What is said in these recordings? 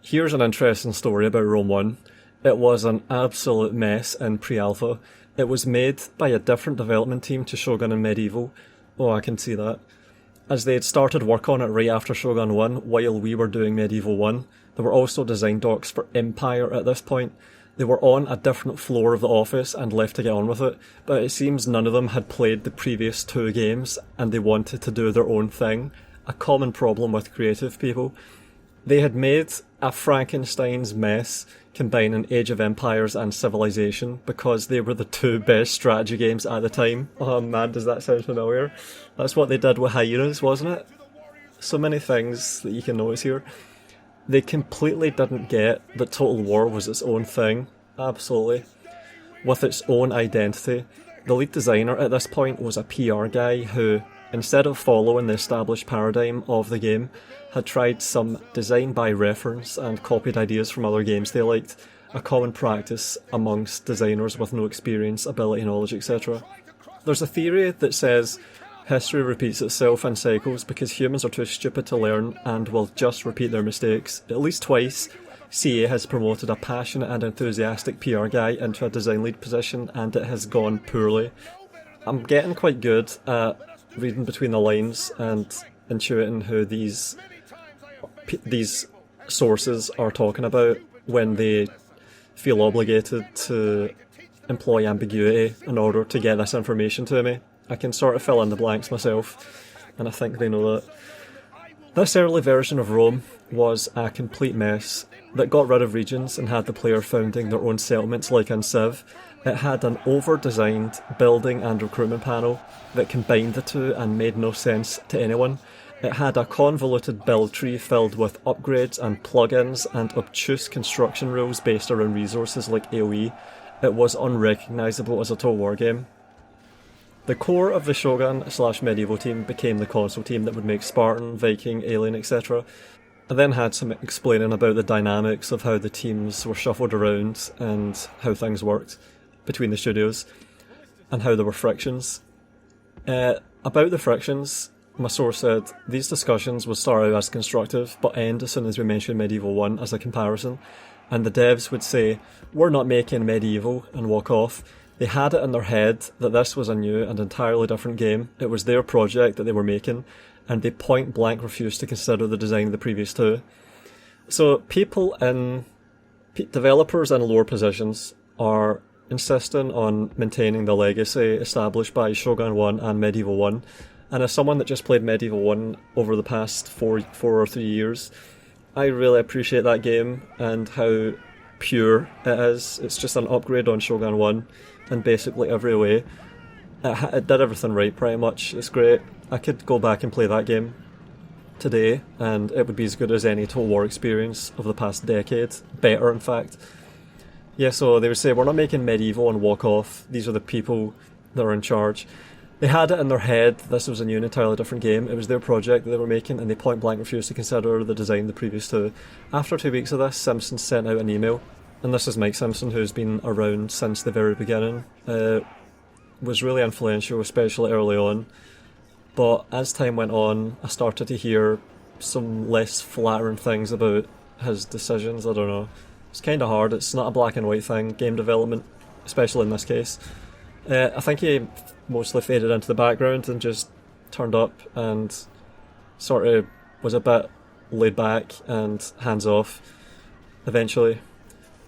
Here's an interesting story about Rome 1. It was an absolute mess in pre-alpha. It was made by a different development team to Shogun and Medieval. Oh, I can see that. As they had started work on it right after Shogun 1, while we were doing Medieval 1, there were also design docs for Empire at this point. They were on a different floor of the office and left to get on with it, but it seems none of them had played the previous two games and they wanted to do their own thing. A common problem with creative people. They had made a Frankenstein's mess combining Age of Empires and Civilization because they were the two best strategy games at the time. Oh man, does that sound familiar? That's what they did with Hyenas, wasn't it? So many things that you can notice here. They completely didn't get that Total War was its own thing. Absolutely. With its own identity. The lead designer at this point was a PR guy who, instead of following the established paradigm of the game, had tried some design by reference and copied ideas from other games they liked, a common practice amongst designers with no experience, ability, knowledge, etc. There's a theory that says history repeats itself in cycles because humans are too stupid to learn and will just repeat their mistakes. At least twice, CA has promoted a passionate and enthusiastic PR guy into a design lead position and it has gone poorly. I'm getting quite good at reading between the lines and intuiting who these sources are talking about when they feel obligated to employ ambiguity in order to get this information to me. I can sort of fill in the blanks myself, and I think they know that. This early version of Rome was a complete mess that got rid of regions and had the player founding their own settlements like in Civ. It had an over-designed building and recruitment panel that combined the two and made no sense to anyone. It had a convoluted build tree filled with upgrades and plugins and obtuse construction rules based around resources like AoE. It was unrecognisable as a Total War game. The core of the Shogun/Medieval team became the console team that would make Spartan, Viking, Alien, etc. I then had some explaining about the dynamics of how the teams were shuffled around and how things worked between the studios and how there were frictions. About the frictions, my source said, these discussions would start out as constructive but end as soon as we mentioned Medieval 1 as a comparison, and the devs would say, we're not making Medieval, and walk off. They had it in their head that this was a new and entirely different game. It was their project that they were making, and they point blank refused to consider the design of the previous two. So developers in lower positions are insisting on maintaining the legacy established by Shogun 1 and Medieval 1. And as someone that just played Medieval 1 over the past four or 3 years, I really appreciate that game and how pure it is. It's just an upgrade on Shogun 1 in basically every way. It did everything right pretty much. It's great. I could go back and play that game today and it would be as good as any Total War experience of the past decade. Better, in fact. Yeah, so they would say, we're not making Medieval and walk off. These are the people that are in charge. They had it in their head this was a new and entirely different game. It was their project that they were making and they point blank refused to consider the design of the previous two. After 2 weeks of this, Simpson sent out an email, and this is Mike Simpson, who's been around since the very beginning. Was really influential, especially early on, but as time went on I started to hear some less flattering things about his decisions. I don't know, it's kind of hard. It's not a black and white thing, game development, especially in this case. I think he mostly faded into the background and just turned up and sort of was a bit laid back and hands off eventually.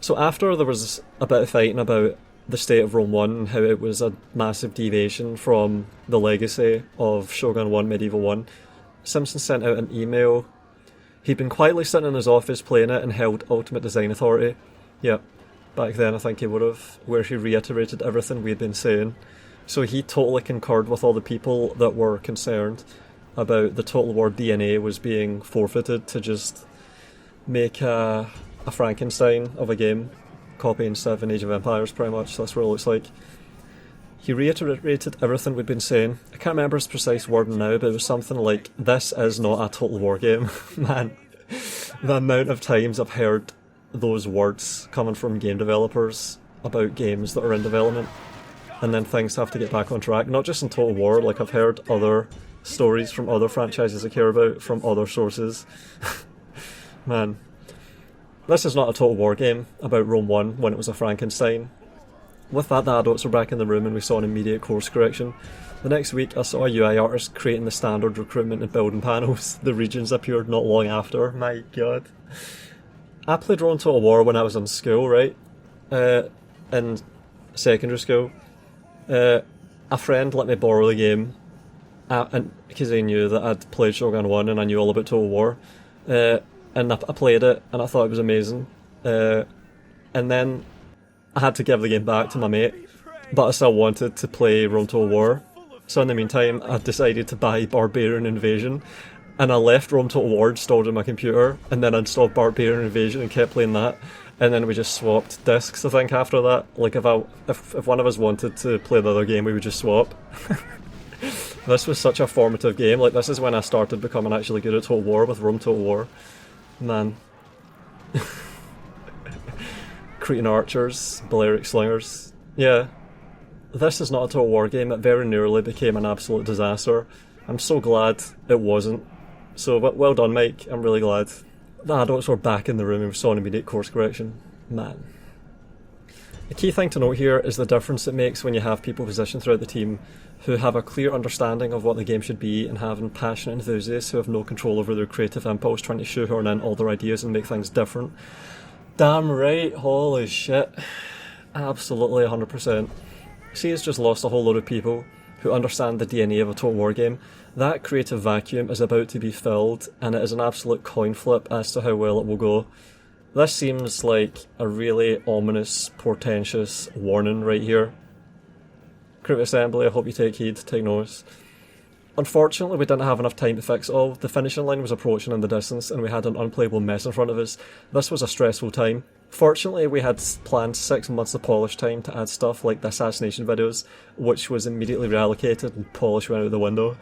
So after there was a bit of fighting about the state of Rome 1 and how it was a massive deviation from the legacy of Shogun 1 Medieval 1, Simpson sent out an email. He'd been quietly sitting in his office playing it and held ultimate design authority. Yep. Back then I think he would have, where he reiterated everything we'd been saying. So he totally concurred with all the people that were concerned about the Total War DNA was being forfeited to just make a Frankenstein of a game, copying Civ and Age of Empires pretty much. That's what it looks like. He reiterated everything we'd been saying. I can't remember his precise wording now, but it was something like, this is not a Total War game. Man, the amount of times I've heard those words coming from game developers about games that are in development and then things have to get back on track. Not just in Total War, like I've heard other stories from other franchises I care about from other sources. Man. This is not a Total War game about Rome 1 when it was a Frankenstein. With that, the adults were back in the room and we saw an immediate course correction. The next week I saw a UI artist creating the standard recruitment and building panels. The regions appeared not long after. My god. I played Rome Total War when I was in school, right? In secondary school. A friend let me borrow the game and because he knew that I'd played Shogun 1 and I knew all about Total War. And I played it and I thought it was amazing. And then I had to give the game back to my mate, but I still wanted to play Rome Total War. So in the meantime, I decided to buy Barbarian Invasion, and I left Rome Total War installed on my computer, and then I installed Barbarian Invasion and kept playing that. And then we just swapped discs, I think, after that. Like, if one of us wanted to play the other game, we would just swap. This was such a formative game. Like, this is when I started becoming actually good at Total War with Rome Total War. Man. Cretan archers, Balearic slingers. Yeah. This is not a Total War game. It very nearly became an absolute disaster. I'm so glad it wasn't. So, well done, Mike. I'm really glad. The adults were back in the room and we saw an immediate course correction. Man. The key thing to note here is the difference it makes when you have people positioned throughout the team who have a clear understanding of what the game should be and having passionate enthusiasts who have no control over their creative impulse trying to shoehorn in all their ideas and make things different. Damn right, holy shit. Absolutely 100%. Siege's just lost a whole load of people who understand the DNA of a Total War game. That creative vacuum is about to be filled, and it is an absolute coin flip as to how well it will go. This seems like a really ominous, portentous warning right here. Crew Assembly, I hope you take heed, take notice. Unfortunately, we didn't have enough time to fix it all. The finishing line was approaching in the distance, and we had an unplayable mess in front of us. This was a stressful time. Fortunately, we had planned 6 months of polish time to add stuff like the assassination videos, which was immediately reallocated and polish went out the window.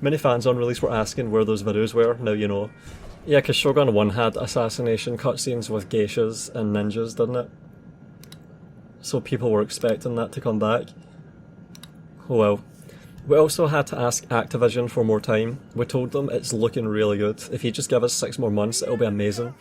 Many fans on release were asking where those videos were, now you know. Yeah, because Shogun 1 had assassination cutscenes with geishas and ninjas, didn't it? So people were expecting that to come back. Oh well. We also had to ask Activision for more time. We told them it's looking really good. If you just give us 6 more months, it'll be amazing.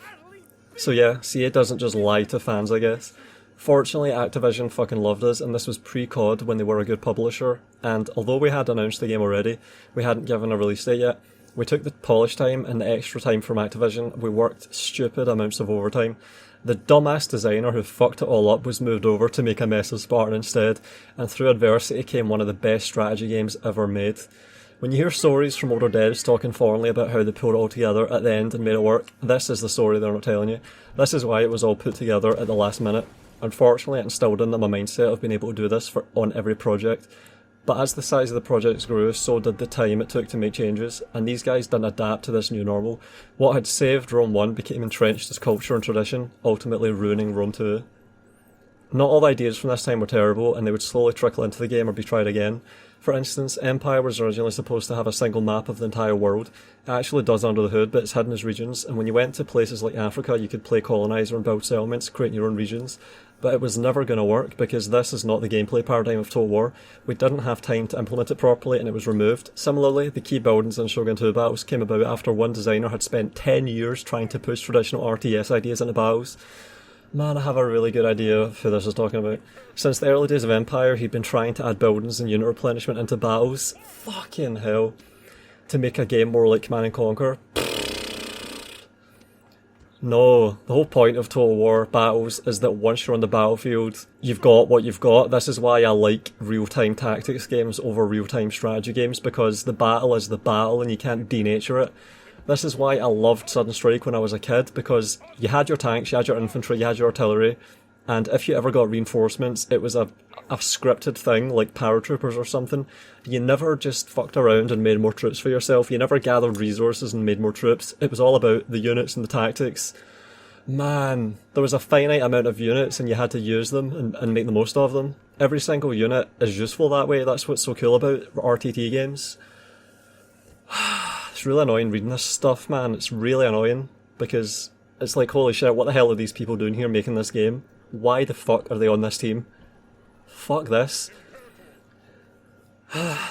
So yeah, CA doesn't just lie to fans, I guess. Fortunately, Activision fucking loved us, and this was pre-COD when they were a good publisher, and although we had announced the game already, we hadn't given a release date yet. We took the polish time and the extra time from Activision. We worked stupid amounts of overtime. The dumbass designer who fucked it all up was moved over to make a mess of Spartan instead, and through adversity came one of the best strategy games ever made. When you hear stories from older devs talking fondly about how they pulled it all together at the end and made it work, this is the story they're not telling you. This is why it was all put together at the last minute. Unfortunately, it instilled in them a mindset of being able to do this on every project. But as the size of the projects grew, so did the time it took to make changes, and these guys didn't adapt to this new normal. What had saved Rome 1 became entrenched as culture and tradition, ultimately ruining Rome 2. Not all the ideas from this time were terrible, and they would slowly trickle into the game or be tried again. For instance, Empire was originally supposed to have a single map of the entire world. It actually does under the hood, but it's hidden as regions, and when you went to places like Africa, you could play colonizer and build settlements, creating your own regions. But it was never going to work because this is not the gameplay paradigm of Total War. We didn't have time to implement it properly and it was removed. Similarly, the key buildings in Shogun 2 battles came about after one designer had spent 10 years trying to push traditional RTS ideas into battles. Man, I have a really good idea of who this is talking about. Since the early days of Empire, he'd been trying to add buildings and unit replenishment into battles. Fucking hell. To make a game more like Command & Conquer. No, the whole point of Total War battles is that once you're on the battlefield, you've got what you've got. This is why I like real-time tactics games over real-time strategy games, because the battle is the battle and you can't denature it. This is why I loved Sudden Strike when I was a kid, because you had your tanks, you had your infantry, you had your artillery, and if you ever got reinforcements, it was a scripted thing, like paratroopers or something. You never just fucked around and made more troops for yourself. You never gathered resources and made more troops. It was all about the units and the tactics. Man, there was a finite amount of units and you had to use them and make the most of them. Every single unit is useful that way. That's what's so cool about RTT games. It's really annoying reading this stuff, man. It's really annoying because it's like, holy shit, what the hell are these people doing here making this game? Why the fuck are they on this team? Fuck this.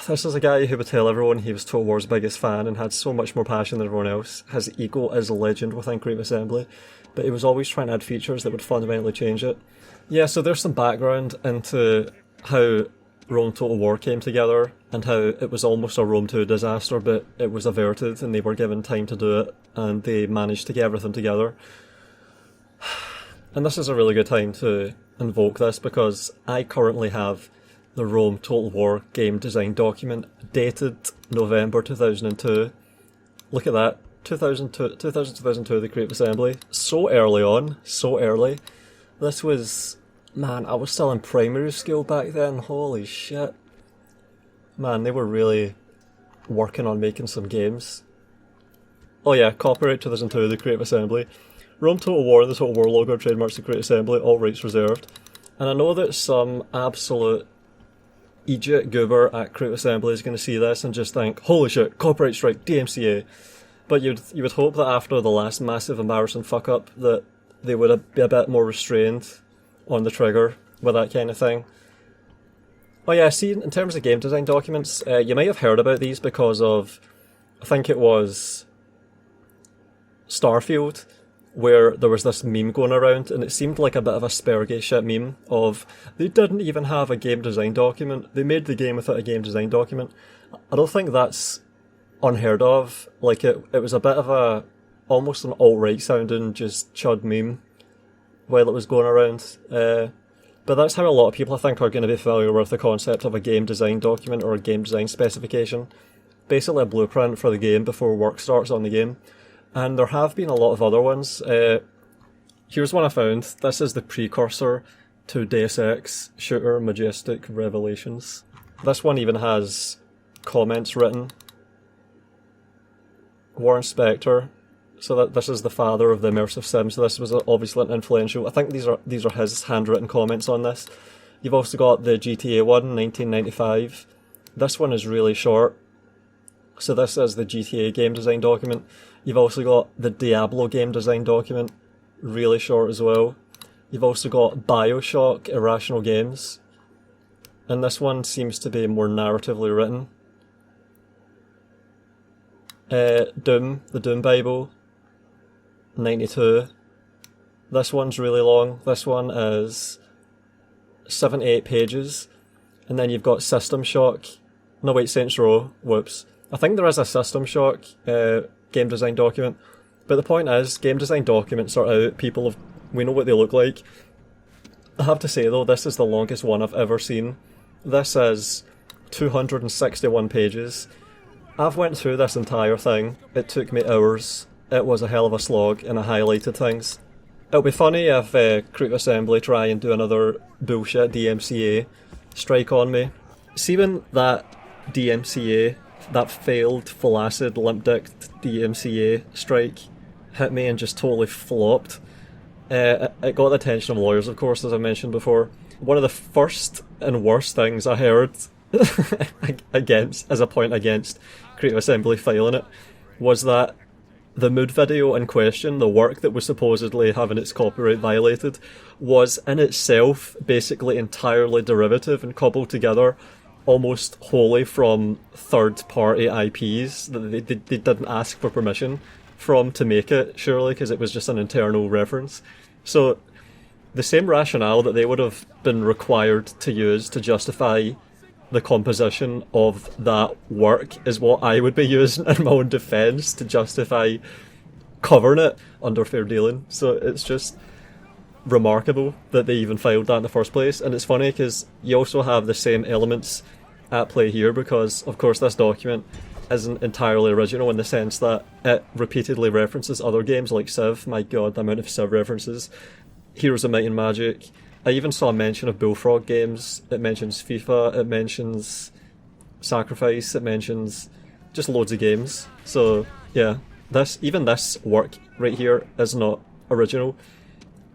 This is a guy who would tell everyone he was Total War's biggest fan and had so much more passion than everyone else. His ego is a legend within Creative Assembly, but he was always trying to add features that would fundamentally change it. Yeah, so there's some background into how Rome Total War came together and how it was almost a Rome 2 disaster, but it was averted and they were given time to do it and they managed to get everything together. And this is a really good time to invoke this because I currently have the Rome Total War game design document dated November 2002. Look at that. 2002, the Creative Assembly. So early on. So early. This was... Man, I was still in primary school back then. Holy shit. Man, they were really working on making some games. Oh yeah, copyright 2002, the Creative Assembly. Rome Total War and the Total War logo are trademarks of Creative Assembly, all rights reserved. And I know that some absolute Egypt goober at Creative Assembly is going to see this and just think, holy shit, copyright strike, DMCA. But you would hope that after the last massive embarrassing fuck up that they would be a bit more restrained on the trigger with that kind of thing. Oh yeah, see, in terms of game design documents, you might have heard about these because of, I think it was Starfield, where there was this meme going around, and it seemed like a bit of a Spartacus shit meme of, they didn't even have a game design document, they made the game without a game design document. I don't think that's unheard of. Like, it was a bit of a, almost an alt-right sounding, just chud meme while it was going around. But that's how a lot of people I think are going to be familiar with the concept of a game design document or a game design specification. Basically a blueprint for the game before work starts on the game. And there have been a lot of other ones. Here's one I found. This is the precursor to Deus Ex Shooter Majestic Revelations. This one even has comments written. Warren Spector. So this is the father of the immersive sim. So this was obviously an influential. I think these are his handwritten comments on this. You've also got the GTA one, 1995. This one is really short. So this is the GTA game design document. You've also got the Diablo game design document, really short as well. You've also got Bioshock Irrational Games, and this one seems to be more narratively written. Doom, the Doom Bible, 92. This one's really long. This one is 78 pages. And then you've got System Shock. No wait, Saints Row. Whoops. I think there is a System Shock game design document. But the point is, game design documents are out. We know what they look like. I have to say though, this is the longest one I've ever seen. This is 261 pages. I've went through this entire thing. It took me hours. It was a hell of a slog, and I highlighted things. It'll be funny if Creative Assembly try and do another bullshit DMCA strike on me. See when that DMCA, that failed, flaccid, limp-dicked DMCA strike hit me and just totally flopped. It got the attention of lawyers, of course, as I mentioned before. One of the first and worst things I heard as a point against Creative Assembly filing it was that the mood video in question, the work that was supposedly having its copyright violated, was in itself basically entirely derivative and cobbled together almost wholly from third-party IPs that they didn't ask for permission from to make it, surely, because it was just an internal reference. So the same rationale that they would have been required to use to justify the composition of that work is what I would be using in my own defence to justify covering it under fair dealing. So it's just remarkable that they even filed that in the first place. And it's funny because you also have the same elements at play here because, of course, this document isn't entirely original in the sense that it repeatedly references other games like Civ. My god, the amount of Civ references. Heroes of Might and Magic. I even saw a mention of Bullfrog games. It mentions FIFA, it mentions Sacrifice, it mentions just loads of games. So yeah, even this work right here is not original.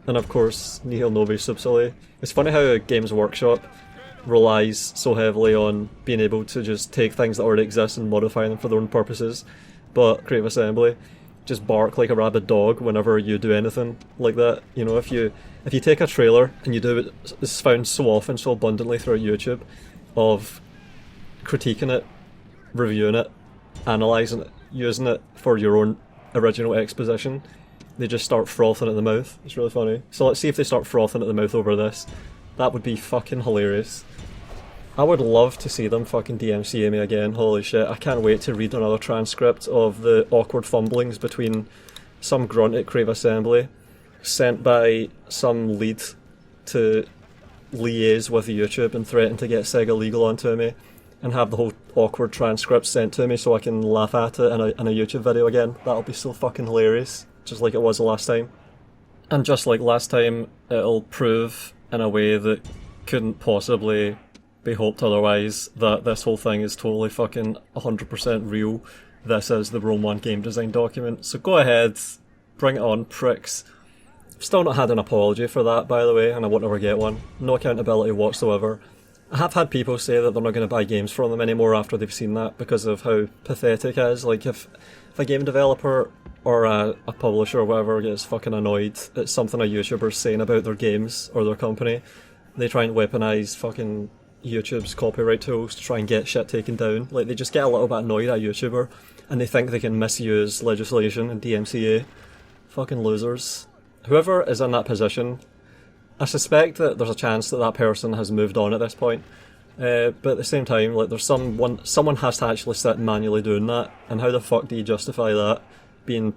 And of course, nihil novi sub soli. It's funny how Games Workshop relies so heavily on being able to just take things that already exist and modify them for their own purposes, but Creative Assembly just bark like a rabid dog whenever you do anything like that. You know, if you take a trailer and you do it, it's found so often, so abundantly throughout YouTube, of critiquing it, reviewing it, analysing it, using it for your own original exposition, they just start frothing at the mouth. It's really funny. So let's see if they start frothing at the mouth over this. That would be fucking hilarious. I would love to see them fucking DMCA me again, holy shit. I can't wait to read another transcript of the awkward fumblings between some grunt at Crave Assembly sent by some lead to liaise with YouTube and threaten to get Sega Legal onto me, and have the whole awkward transcript sent to me so I can laugh at it in a YouTube video again. That'll be so fucking hilarious, just like it was the last time. And just like last time, it'll prove in a way that couldn't possibly be hoped otherwise that this whole thing is totally fucking 100% real. This is the Rome 1 game design document, so go ahead, bring it on, pricks. I've still not had an apology for that, by the way, and I won't ever get one. No accountability whatsoever. I have had people say that they're not going to buy games from them anymore after they've seen that because of how pathetic it is. Like, if a game developer or a publisher or whatever gets fucking annoyed at something a YouTuber's saying about their games or their company, they try and weaponise fucking YouTube's copyright tools to try and get shit taken down. Like, they just get a little bit annoyed at a YouTuber and they think they can misuse legislation and DMCA. Fucking losers. Whoever is in that position, I suspect that there's a chance that that person has moved on at this point. But at the same time, like, there's someone has to actually sit manually doing that, and how the fuck do you justify that, being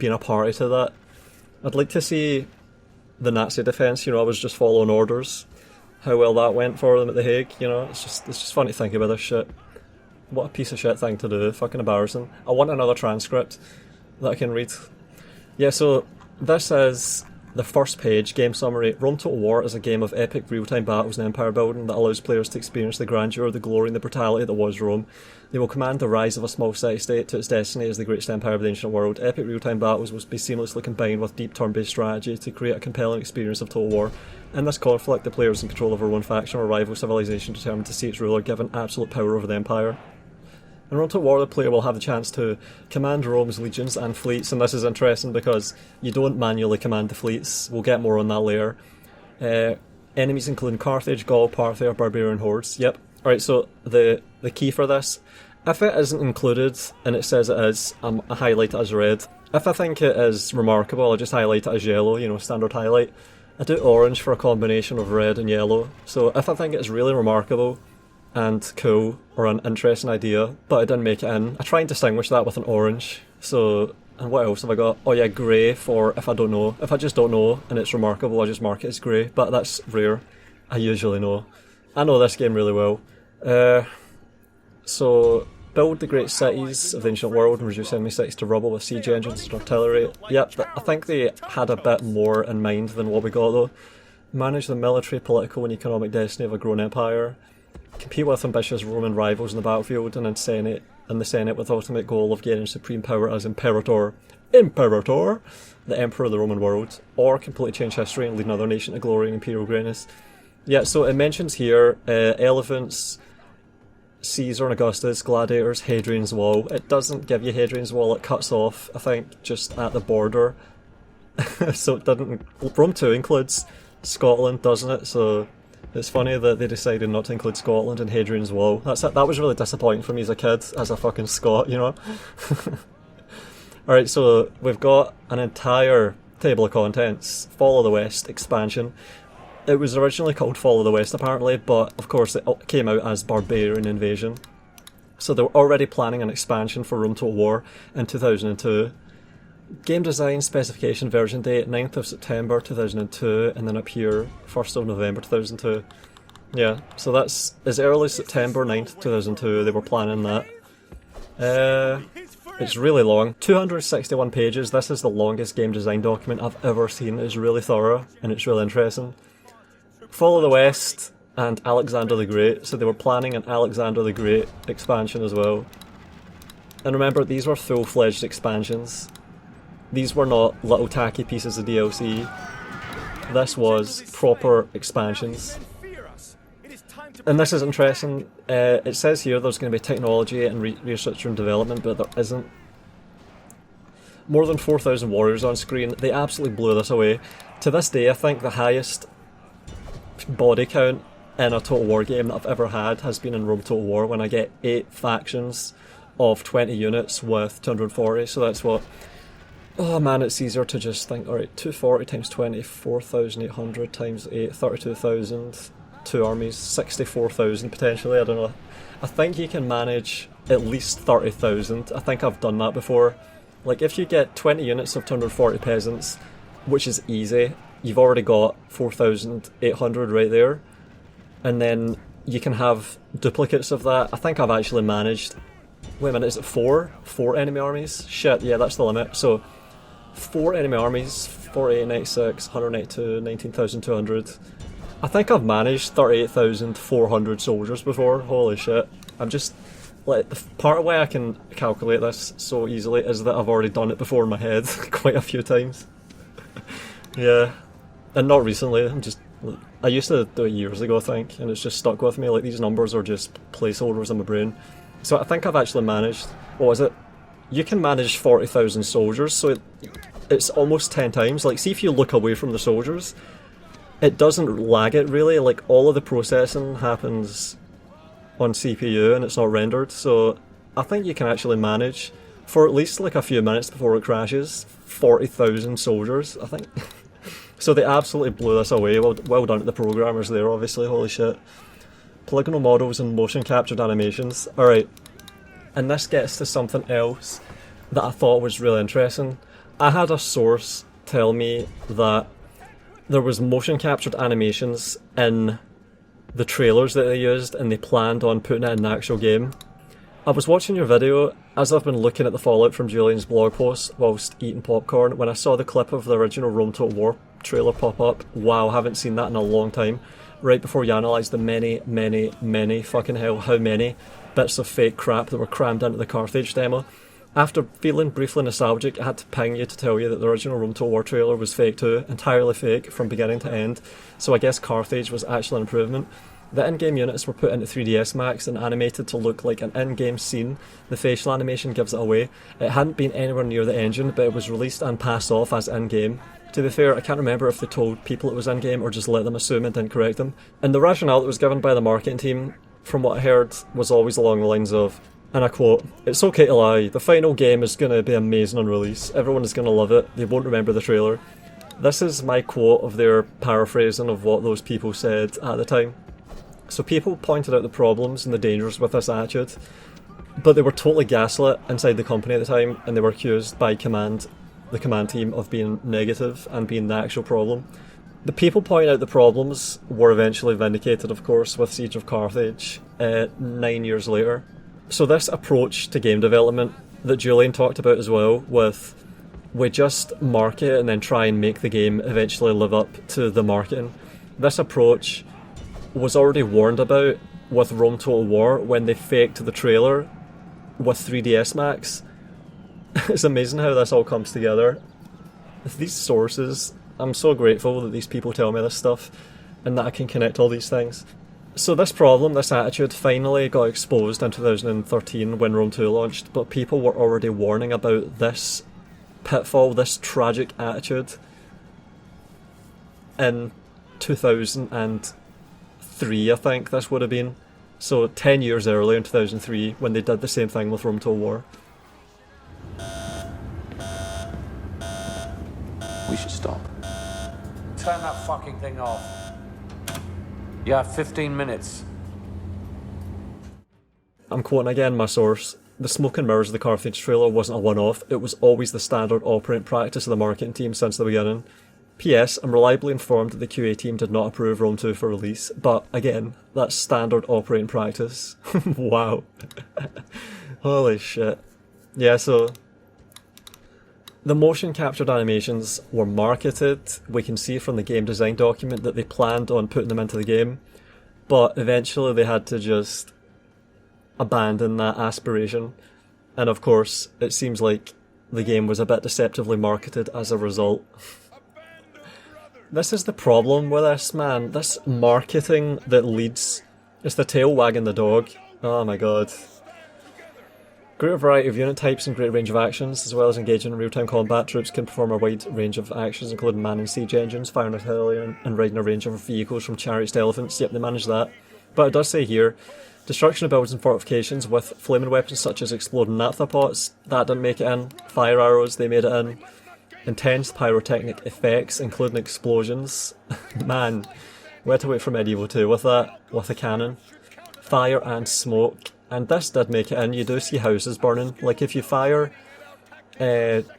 a party to that? I'd like to see the Nazi defence, I was just following orders, how well that went for them at The Hague, it's just fun to think about this shit. What a piece of shit thing to do, fucking embarrassing. I want another transcript that I can read. Yeah, so this is the first page, game summary. Rome Total War is a game of epic real-time battles and empire building that allows players to experience the grandeur, the glory and the brutality that was Rome. They will command the rise of a small city-state to its destiny as the greatest empire of the ancient world. Epic real-time battles will be seamlessly combined with deep turn-based strategy to create a compelling experience of Total War. In this conflict, the players in control of their own faction or rival civilization determined to see its ruler given absolute power over the empire. In Rome Total War, the player will have the chance to command Rome's legions and fleets, and this is interesting because you don't manually command the fleets. We'll get more on that later. Enemies include Carthage, Gaul, Parthia, barbarian hordes. Yep. Alright, so the key for this, if it isn't included and it says it is, I highlight it as red. If I think it is remarkable, I just highlight it as yellow, standard highlight. I do orange for a combination of red and yellow. So if I think it's really remarkable and cool, or an interesting idea, but I didn't make it in, I try and distinguish that with an orange. So, and what else have I got? Oh yeah, grey for if I don't know. If I just don't know and it's remarkable, I just mark it as grey, but that's rare. I usually know. I know this game really well. So, build the great cities of the ancient world and reduce enemy cities to rubble with siege engines and artillery. Yep, I think they had a bit more in mind than what we got though. Manage the military, political and economic destiny of a growing empire. Compete with ambitious Roman rivals in the battlefield and in the Senate with the ultimate goal of gaining supreme power as Imperator, the Emperor of the Roman world, or completely change history and lead another nation to glory and imperial greatness. Yeah, so it mentions here elephants, Caesar and Augustus, gladiators, Hadrian's Wall. It doesn't give you Hadrian's Wall, it cuts off, I think, just at the border. So it didn't. Rome 2 includes Scotland, doesn't it? So it's funny that they decided not to include Scotland in Hadrian's Wall. That was really disappointing for me as a kid, as a fucking Scot, Alright, so we've got an entire table of contents. Fall of the West expansion. It was originally called Fall of the West apparently, but of course it came out as Barbarian Invasion. So they were already planning an expansion for Rome Total War in 2002. Game design specification version date 9th of September 2002, and then up here 1st of November 2002. Yeah, so that's as early as September 9th 2002 they were planning that. It's really long, 261 pages. This is the longest game design document I've ever seen. It's really thorough and it's really interesting. Fall of the West and Alexander the Great, so they were planning an Alexander the Great expansion as well. And remember, these were full-fledged expansions. These were not little tacky pieces of DLC. This was proper expansions. And this is interesting. It says here there's going to be technology and research and development, but there isn't. More than 4,000 warriors on screen. They absolutely blew this away. To this day, I think the highest body count in a Total War game that I've ever had has been in Rome Total War, when I get 8 factions of 20 units with 240, so that's what... Oh man, it's easier to just think, alright, 240 times 20, 4,800 times 8, 32,000, 2 armies, 64,000 potentially, I don't know. I think you can manage at least 30,000, I think I've done that before. Like, if you get 20 units of 240 peasants, which is easy, you've already got 4,800 right there, and then you can have duplicates of that. I think I've actually managed... Wait a minute, is it 4? 4 enemy armies? Shit, yeah, that's the limit. So, 4 enemy armies, 4896, 182, 19,200. I think I've managed 38,400 soldiers before, holy shit. I'm just... Like, the part of why I can calculate this so easily is that I've already done it before in my head quite a few times. Yeah. And not recently, I used to do it years ago, I think, and it's just stuck with me. Like, these numbers are just placeholders in my brain. So I think I've actually managed, what is it? You can manage 40,000 soldiers, so it's almost 10 times. Like, see if you look away from the soldiers, it doesn't lag it really. Like, all of the processing happens on CPU and it's not rendered, so I think you can actually manage, for at least like a few minutes before it crashes, 40,000 soldiers, I think. So they absolutely blew this away. Well done to the programmers there, obviously, holy shit. Polygonal models and motion captured animations. Alright, and this gets to something else that I thought was really interesting. I had a source tell me that there was motion captured animations in the trailers that they used, and they planned on putting it in the actual game. I was watching your video as I've been looking at the fallout from Julian's blog post whilst eating popcorn when I saw the clip of the original Rome Total War trailer pop up. Wow, haven't seen that in a long time. Right before you analyse the many, fucking hell, how many bits of fake crap that were crammed into the Carthage demo. After feeling briefly nostalgic, I had to ping you to tell you that the original Rome Total War trailer was fake too, entirely fake from beginning to end, so I guess Carthage was actually an improvement. The in-game units were put into 3ds Max and animated to look like an in-game scene. The facial animation gives it away. It hadn't been anywhere near the engine, but it was released and passed off as in-game. To be fair, I can't remember if they told people it was in-game or just let them assume and didn't correct them. And the rationale that was given by the marketing team, from what I heard, was always along the lines of, and I quote, "It's okay to lie, the final game is going to be amazing on release, everyone is going to love it, they won't remember the trailer." This is my quote of their paraphrasing of what those people said at the time. So people pointed out the problems and the dangers with this attitude, but they were totally gaslit inside the company at the time, and they were accused by the command team of being negative and being the actual problem. The people pointing out the problems were eventually vindicated, of course, with Siege of Carthage 9 years later. So this approach to game development that Julian talked about as well, with we just market and then try and make the game eventually live up to the marketing. This approach was already warned about with Rome Total War when they faked the trailer with 3ds Max. It's amazing how this all comes together. These sources, I'm so grateful that these people tell me this stuff and that I can connect all these things. So this problem, this attitude, finally got exposed in 2013 when Rome 2 launched, but people were already warning about this pitfall, this tragic attitude in 2003, I think this would have been. So 10 years earlier in 2003 when they did the same thing with Rome Total War. We should stop. Turn that fucking thing off. You have 15 minutes. I'm quoting again my source. The smoke and mirrors of the Carthage trailer wasn't a one-off, it was always the standard operating practice of the marketing team since the beginning. P.S. I'm reliably informed that the QA team did not approve Rome 2 for release, but again, that's standard operating practice. Wow. Holy shit. Yeah, so the motion captured animations were marketed. We can see from the game design document that they planned on putting them into the game, but eventually they had to just abandon that aspiration. And of course, it seems like the game was a bit deceptively marketed as a result. This is the problem with this, man. This marketing that leads... It's the tail wagging the dog. Oh my god. Greater variety of unit types and greater range of actions, as well as engaging in real-time combat. Troops can perform a wide range of actions, including manning siege engines, firing artillery, and riding a range of vehicles from chariots to elephants. Yep, they manage that. But it does say here, destruction of buildings and fortifications with flaming weapons such as exploding naphtha pots. That didn't make it in. Fire arrows, they made it in. Intense pyrotechnic effects, including explosions. Man, we had to wait for Medieval 2 with that, with a cannon. Fire and smoke. And this did make it in. You do see houses burning. Like if you fire trebuchets,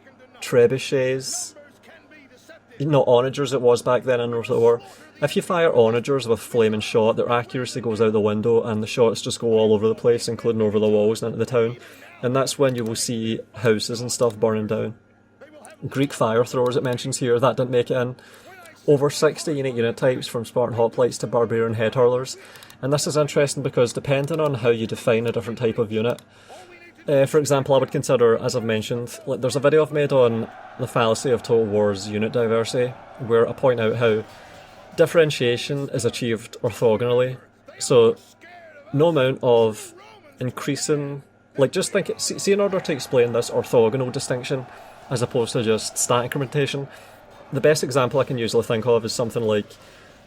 not onagers it was back then in North of War. If you fire onagers with flaming shot, their accuracy goes out the window and the shots just go all over the place, including over the walls and into the town. And that's when you will see houses and stuff burning down. Greek fire throwers it mentions here, that didn't make it in. Over 60 unique unit types, from Spartan hoplites to barbarian head hurlers. And this is interesting because depending on how you define a different type of unit, for example, I would consider, as I've mentioned, like there's a video I've made on the fallacy of Total War's unit diversity, where I point out how differentiation is achieved orthogonally. So no amount of increasing, like just think, see in order to explain this orthogonal distinction as opposed to just stat incrementation, the best example I can usually think of is something like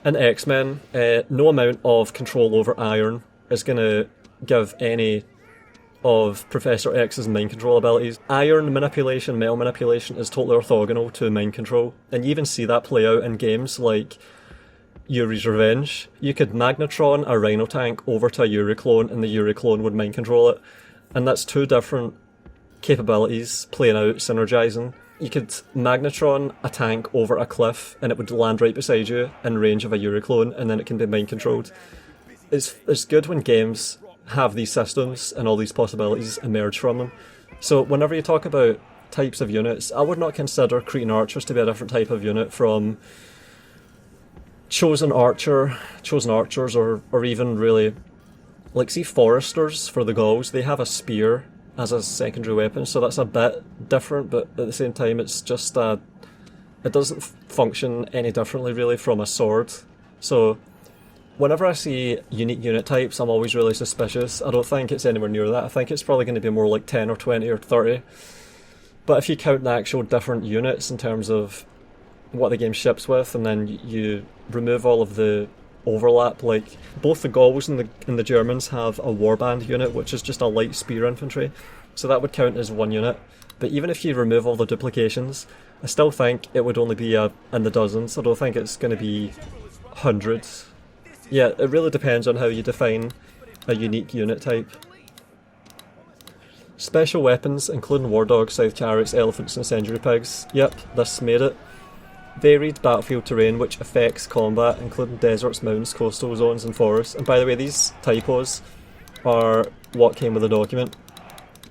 in X-Men, no amount of control over iron is going to give any of Professor X's mind control abilities. Iron manipulation, metal manipulation is totally orthogonal to mind control, and you even see that play out in games like Yuri's Revenge. You could magnetron a Rhino tank over to a Yuri clone, and the Yuri clone would mind control it, and that's two different capabilities playing out, synergizing. You could magnetron a tank over a cliff and it would land right beside you in range of a Yuri clone, and then it can be mind controlled. It's good when games have these systems and all these possibilities emerge from them. So whenever you talk about types of units, I would not consider Cretan archers to be a different type of unit from chosen archers, or even really, like see foresters for the Gauls, they have a spear as a secondary weapon, so that's a bit different, but at the same time it's just it doesn't function any differently really from a sword. So whenever I see unique unit types, I'm always really suspicious. I don't think it's anywhere near that. I think it's probably going to be more like 10 or 20 or 30. But if you count the actual different units in terms of what the game ships with, and then you remove all of the overlap, like both the Gauls and the Germans have a warband unit, which is just a light spear infantry, so that would count as one unit. But even if you remove all the duplications, I still think it would only be in the dozens. I don't think it's going to be hundreds. Yeah, it really depends on how you define a unique unit type. Special weapons, including war dogs, scythe chariots, elephants and incendiary pigs. Yep, this made it. Varied battlefield terrain which affects combat, including deserts, mountains, coastal zones and forests. And by the way, these typos are what came with the document.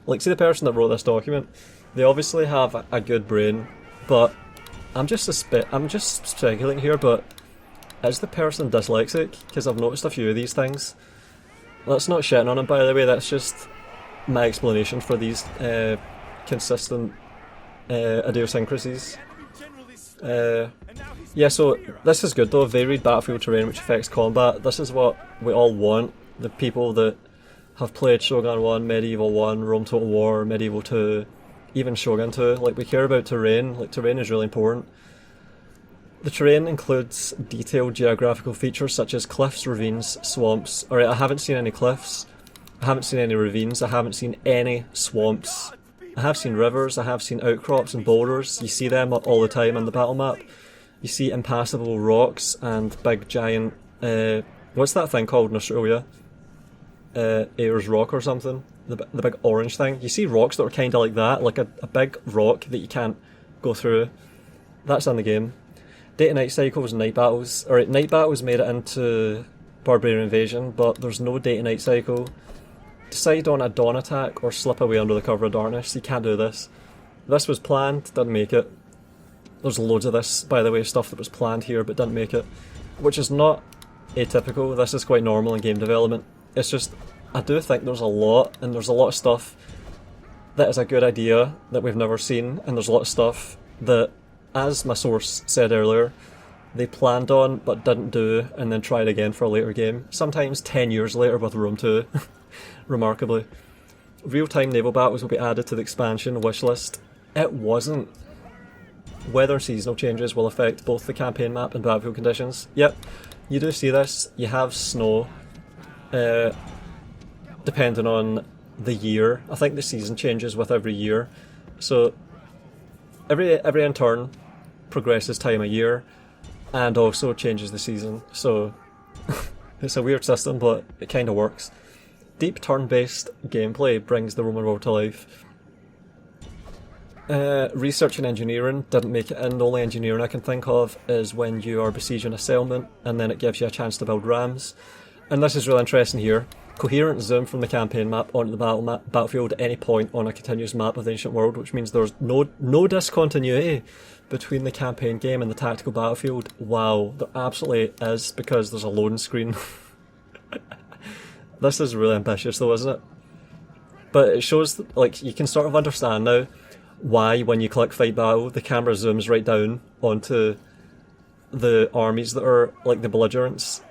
Like, see the person that wrote this document? They obviously have a good brain, but I'm just speculating here, but is the person dyslexic? Because I've noticed a few of these things. That's not shitting on him, by the way, that's just my explanation for these consistent idiosyncrasies. Yeah, so this is good though. Varied battlefield terrain which affects combat. This is what we all want. The people that have played Shogun 1, Medieval 1, Rome Total War, Medieval 2, even Shogun 2. Like, we care about terrain. Like, terrain is really important. The terrain includes detailed geographical features such as cliffs, ravines, swamps. Alright, I haven't seen any cliffs. I haven't seen any ravines. I haven't seen any swamps. I have seen rivers, I have seen outcrops and boulders. You see them all the time on the battle map. You see impassable rocks and big giant, what's that thing called in Australia? Ayers Rock or something? The big orange thing. You see rocks that are kind of like that, like a big rock that you can't go through. That's in the game. Day to night cycles and night battles. Alright, night battles made it into Barbarian Invasion, but there's no day to night cycle. Decide on a dawn attack or slip away under the cover of darkness. You can't do this. This was planned, didn't make it. There's loads of this, by the way, stuff that was planned here but didn't make it, which is not atypical. This is quite normal in game development. It's just, I do think there's a lot, and there's a lot of stuff that is a good idea that we've never seen, and there's a lot of stuff that, as my source said earlier, they planned on but didn't do and then tried again for a later game. Sometimes 10 years later with Rome 2. Remarkably. real-time naval battles will be added to the expansion wishlist. It wasn't. Weather and seasonal changes will affect both the campaign map and battlefield conditions. Yep, you do see this. You have snow, depending on the year. I think the season changes with every year. So every in turn progresses time of year and also changes the season. So it's a weird system, but it kind of works. Deep turn-based gameplay brings the Roman world to life. Research and engineering didn't make it in. The only engineering I can think of is when you are besieging a settlement and then it gives you a chance to build rams. And this is really interesting here. Coherent zoom from the campaign map onto the battlefield at any point on a continuous map of the ancient world, which means there's no discontinuity between the campaign game and the tactical battlefield. Wow, there absolutely is, because there's a loading screen. This is really ambitious though, isn't it? But it shows, like, you can sort of understand now why when you click fight battle the camera zooms right down onto the armies that are like the belligerents.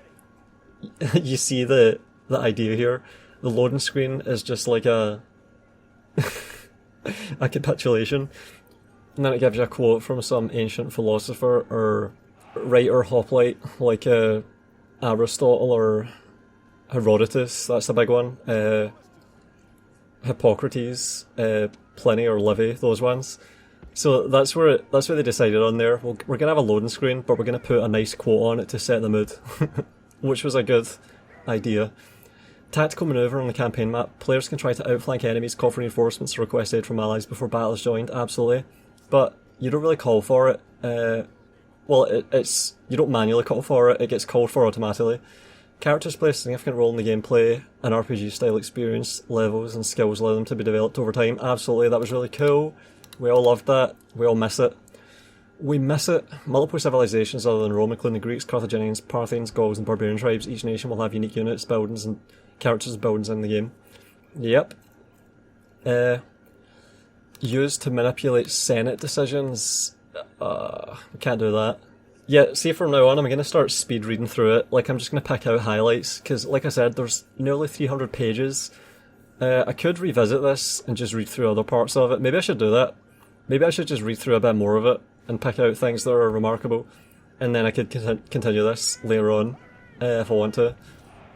You see the idea here. The loading screen is just like a a capitulation, and then it gives you a quote from some ancient philosopher or writer hoplite like Aristotle or Herodotus. That's the big one. Hippocrates, Pliny or Livy, those ones. So that's where they decided on there. We're gonna have a loading screen, but we're gonna put a nice quote on it to set the mood, which was a good idea. Tactical manoeuvre on the campaign map. Players can try to outflank enemies, call for reinforcements, or request aid from allies before battle is joined. Absolutely, but you don't really call for it. It's you don't manually call for it. It gets called for automatically. Characters play a significant role in the gameplay, and RPG-style experience levels and skills allow them to be developed over time. Absolutely, that was really cool. We all loved that. We all miss it. We miss it. Multiple civilizations other than Rome, including the Greeks, Carthaginians, Parthians, Gauls, and barbarian tribes. Each nation will have unique units, buildings, and characters buildings in the game. Yep. Used to manipulate Senate decisions. We can't do that. Yeah, see, from now on I'm going to start speed reading through it. Like, I'm just going to pick out highlights, because like I said, there's nearly 300 pages. I could revisit this and just read through other parts of it. Maybe I should do that. Maybe I should just read through a bit more of it and pick out things that are remarkable, and then I could continue this later on if I want to.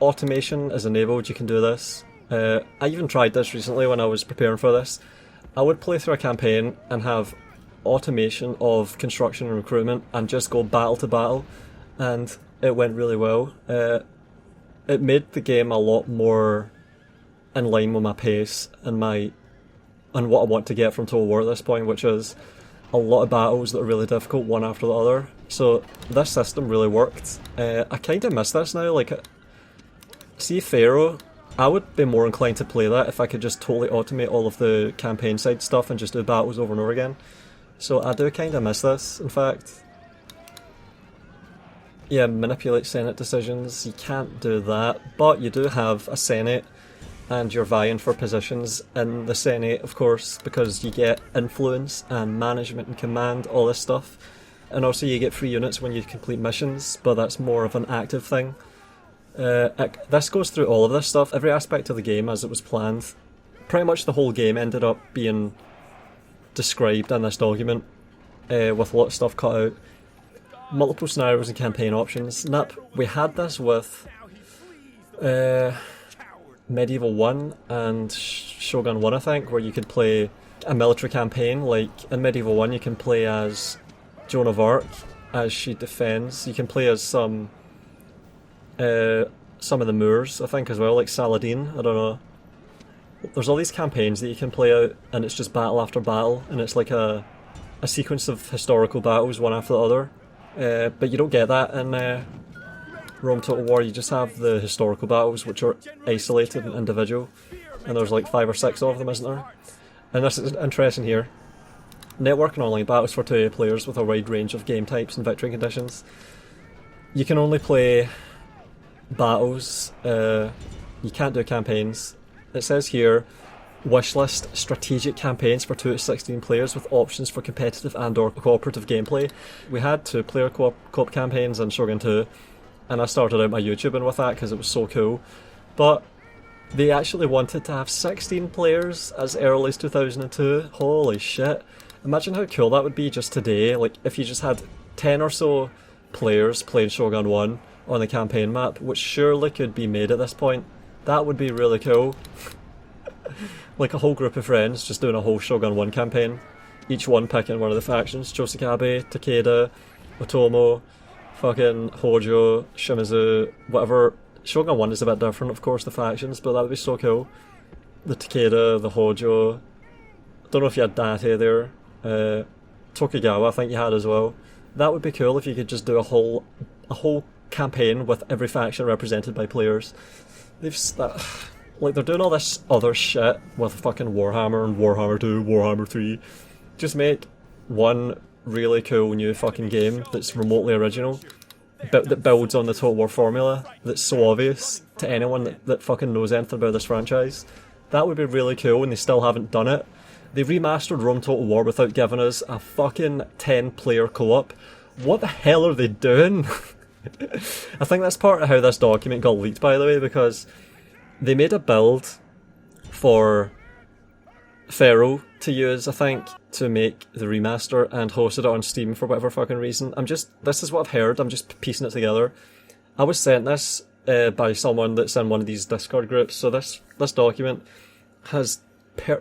Automation is enabled, you can do this. I even tried this recently when I was preparing for this. I would play through a campaign and have automation of construction and recruitment and just go battle to battle, and it went really well. It made the game a lot more in line with my pace and what I want to get from Total War at this point, which is a lot of battles that are really difficult one after the other. So this system really worked. I kind of miss this now. Like, see Pharaoh, I would be more inclined to play that if I could just totally automate all of the campaign side stuff and just do battles over and over again. So I do kind of miss this, in fact. Yeah, manipulate Senate decisions, you can't do that, but you do have a Senate, and you're vying for positions in the Senate, of course, because you get influence and management and command, all this stuff. And also you get free units when you complete missions, but that's more of an active thing. This goes through all of this stuff, every aspect of the game as it was planned. Pretty much the whole game ended up being described in this document, with a lot of stuff cut out. Multiple scenarios and campaign options. We had this with Medieval 1 and Shogun 1, I think, where you could play a military campaign. Like in Medieval 1 you can play as Joan of Arc as she defends. You can play as some of the Moors, I think, as well, like Saladin, I don't know. There's all these campaigns that you can play out, and it's just battle after battle, and it's like a sequence of historical battles one after the other. But you don't get that in Rome Total War. You just have the historical battles, which are isolated and individual, and there's like 5 or 6 of them, isn't there? And this is interesting here. Network and online battles for 2A players with a wide range of game types and victory conditions. You can only play battles, you can't do campaigns. It says here, wishlist strategic campaigns for 2 to 16 players with options for competitive and or cooperative gameplay. We had 2-player co-op campaigns in Shogun 2, and I started out my YouTubing with that because it was so cool. But They actually wanted to have 16 players as early as 2002. Holy shit. Imagine how cool that would be just today, like if you just had 10 or so players playing Shogun 1 on the campaign map, which surely could be made at this point. That would be really cool. Like a whole group of friends just doing a whole Shogun 1 campaign, each one picking one of the factions: Josekabe, Takeda, Otomo, fucking Hojo, Shimizu, whatever. Shogun 1 is a bit different, of course, the factions, but that would be so cool. The Takeda, the Hojo, I don't know if you had Date there, Tokugawa I think you had as well. That would be cool if you could just do a whole campaign with every faction represented by players. Like they're doing all this other shit with fucking Warhammer and Warhammer 2, Warhammer 3. Just make one really cool new fucking game that's remotely original, that builds on the Total War formula, that's so obvious to anyone that fucking knows anything about this franchise. That would be really cool, and they still haven't done it. They remastered Rome Total War without giving us a fucking 10-player co-op. What the hell are they doing? I think that's part of how this document got leaked, by the way, because they made a build for Pharaoh to use, I think, to make the remaster, and hosted it on Steam for whatever fucking reason. This is what I've heard, I'm just piecing it together. I was sent this by someone that's in one of these Discord groups, so this document has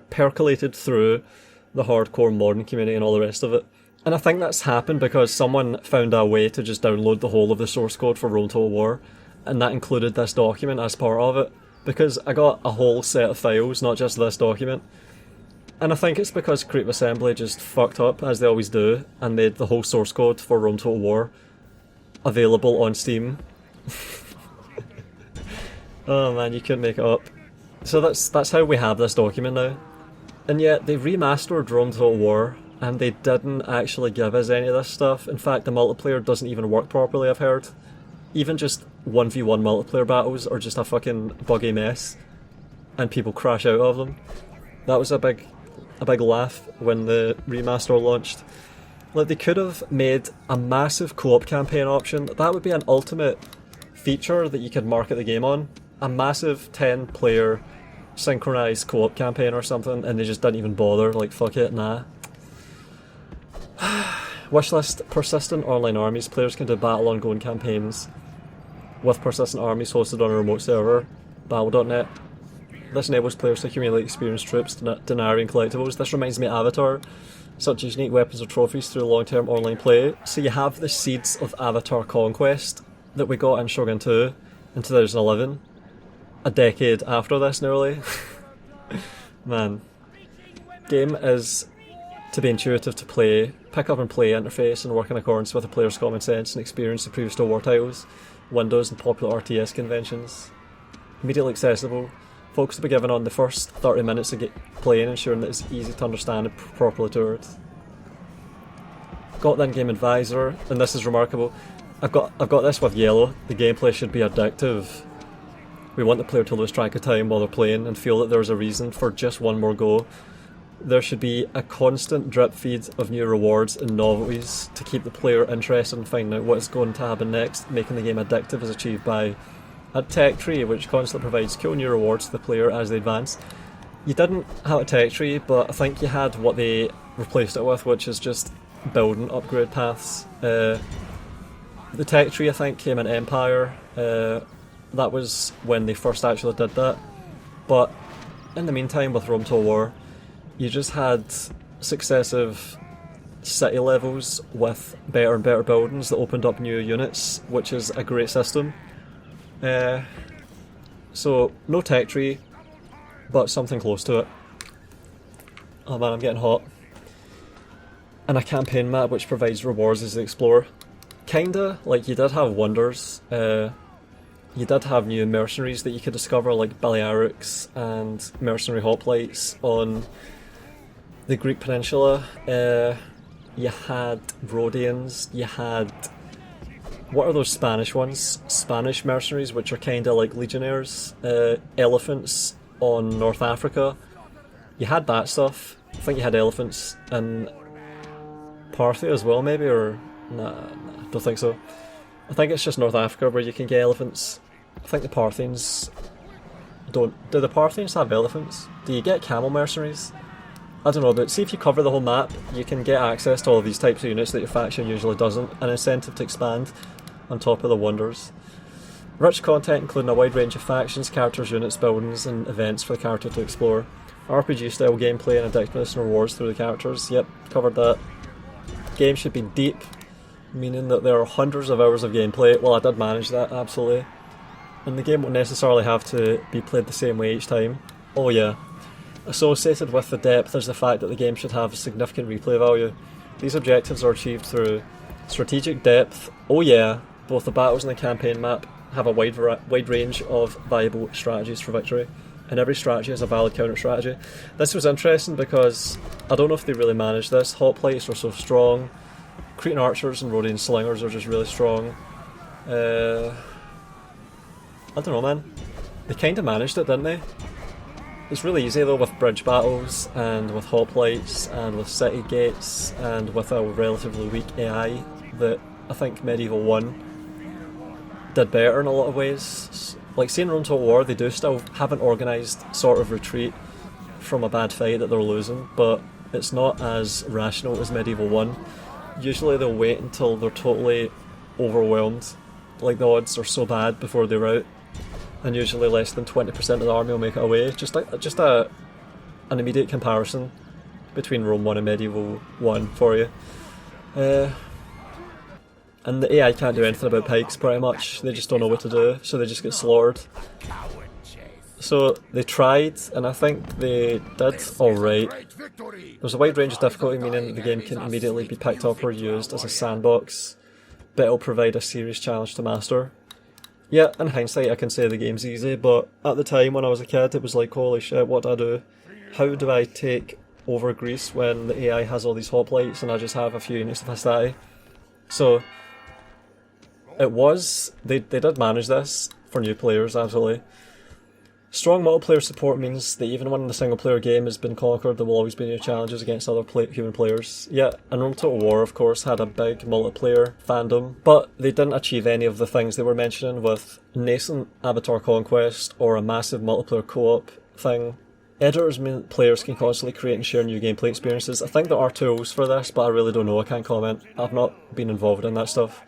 percolated through the hardcore modern community and all the rest of it. And I think that's happened because someone found a way to just download the whole of the source code for Rome Total War, and that included this document as part of it, because I got a whole set of files, not just this document. And I think it's because Creative Assembly just fucked up, as they always do, and made the whole source code for Rome Total War available on Steam. Oh man, you couldn't make it up. So that's how we have this document now. And yet, they remastered Rome Total War, and they didn't actually give us any of this stuff. In fact, the multiplayer doesn't even work properly, I've heard. Even just 1v1 multiplayer battles are just a fucking buggy mess, and people crash out of them. That was a big laugh when the remaster launched. Like, they could have made a massive co-op campaign option. That would be an ultimate feature that you could market the game on. A massive 10-player synchronized co-op campaign or something, and they just didn't even bother. Like, fuck it, nah. Wishlist: persistent online armies. Players can do battle ongoing campaigns with persistent armies hosted on a remote server. Battle.net. This enables players to accumulate experienced troops, denarii and collectibles. This reminds me of Avatar, such as unique weapons or trophies through long-term online play. So you have the seeds of Avatar Conquest that we got in Shogun 2 in 2011. A decade after this, nearly. Man. Game is to be intuitive to play, pick up and play interface, and work in accordance with the player's common sense and experience of previous Total War titles, Windows and popular RTS conventions. Immediately accessible. Focus will be given on the first 30 minutes of playing, ensuring that it's easy to understand and properly toured. Got the in-game advisor, and this is remarkable. I've got this with yellow. The gameplay should be addictive. We want the player to lose track of time while they're playing and feel that there's a reason for just one more go. There should be a constant drip feed of new rewards and novelties to keep the player interested in finding out what is going to happen next. Making the game addictive is achieved by a tech tree which constantly provides cool new rewards to the player as they advance. You didn't have a tech tree, but I think you had what they replaced it with, which is just building upgrade paths. The tech tree, I think, came in Empire. That was when they first actually did that. But in the meantime, with Rome Total War, you just had successive city levels with better and better buildings that opened up new units, which is a great system. So, no tech tree, but something close to it. Oh man, I'm getting hot. And a campaign map which provides rewards as you explore. Kinda, like, you did have wonders. You did have new mercenaries that you could discover, like Balearics and mercenary hoplites on the Greek peninsula. You had Rhodians, you had... what are those Spanish ones? Spanish mercenaries, which are kinda like legionnaires. Elephants on North Africa. You had that stuff. I think you had elephants in Parthia as well, maybe, or... Nah, don't think so. I think it's just North Africa where you can get elephants. I think the Parthians... I Do the Parthians have elephants? Do you get camel mercenaries? I don't know, but see if you cover the whole map, you can get access to all of these types of units that your faction usually doesn't, an incentive to expand on top of the wonders. Rich content including a wide range of factions, characters, units, buildings and events for the character to explore. RPG style gameplay and addictiveness and rewards through the characters, yep, covered that. Game should be deep, meaning that there are hundreds of hours of gameplay. Well, I did manage that, absolutely. And the game won't necessarily have to be played the same way each time. Oh yeah. Associated with the depth is the fact that the game should have significant replay value. These objectives are achieved through strategic depth. Oh yeah, both the battles and the campaign map have a wide range of viable strategies for victory, and every strategy has a valid counter strategy. This was interesting because I don't know if they really managed this. Hoplites were so strong, Cretan archers and Rhodian slingers are just really strong. I don't know, man. They kind of managed it, didn't they? It's really easy though with bridge battles and with hoplites and with city gates and with a relatively weak AI that I think Medieval 1 did better in a lot of ways. Like, see in Rome Total War, they do still have an organised sort of retreat from a bad fight that they're losing, but it's not as rational as Medieval 1. Usually they'll wait until they're totally overwhelmed, like the odds are so bad before they're out, and usually less than 20% of the army will make it away. Just an immediate comparison between Rome 1 and Medieval 1 for you. And the AI can't do anything about pikes pretty much, they just don't know what to do, so they just get slaughtered. So they tried, and I think they did alright. There's a wide range of difficulty, meaning the game can immediately be picked up or used as a sandbox, but it'll provide a serious challenge to master. Yeah, in hindsight I can say the game's easy, but at the time when I was a kid it was like, holy shit, what do I do? How do I take over Greece when the AI has all these hoplites and I just have a few units of hastati? So they did manage this for new players, absolutely. Strong multiplayer support means that even when the single player game has been conquered, there will always be new challenges against other human players. Yeah, and Rome Total War of course had a big multiplayer fandom, but they didn't achieve any of the things they were mentioning with nascent Avatar Conquest or a massive multiplayer co-op thing. Editors mean players can constantly create and share new gameplay experiences. I think there are tools for this, but I really don't know, I can't comment. I've not been involved in that stuff.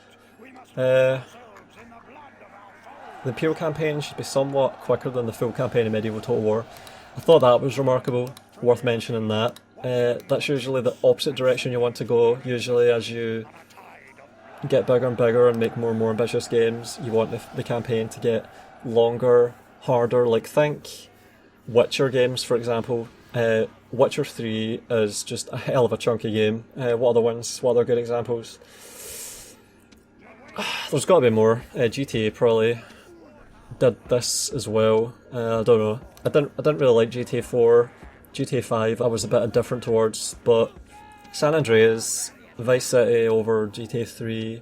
The Imperial campaign should be somewhat quicker than the full campaign in Medieval Total War. I thought that was remarkable, worth mentioning that. That's usually the opposite direction you want to go. Usually as you get bigger and bigger and make more and more ambitious games, you want the campaign to get longer, harder. Like, think Witcher games, for example. Witcher 3 is just a hell of a chunky game. What other ones? What other good examples? There's got to be more. GTA probably did this as well. I don't know. I didn't really like GTA 4. GTA 5 I was a bit indifferent towards, but San Andreas, Vice City over GTA 3,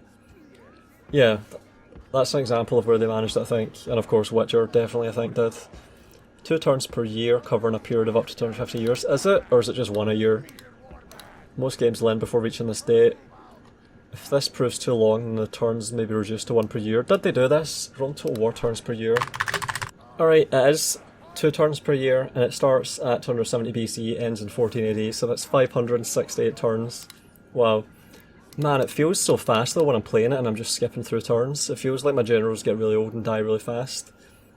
yeah, that's an example of where they managed it, I think. And of course Witcher definitely I think did. 2 turns per year covering a period of up to 250 years. Is it? Or is it just 1 a year? Most games will end before reaching this date. If this proves too long, then the turns may be reduced to 1 per year. Did they do this? Rome Total War turns per year. Alright, it is 2 turns per year, and it starts at 270 BC, ends in 1480, so that's 568 turns. Wow. Man, it feels so fast though when I'm playing it and I'm just skipping through turns. It feels like my generals get really old and die really fast.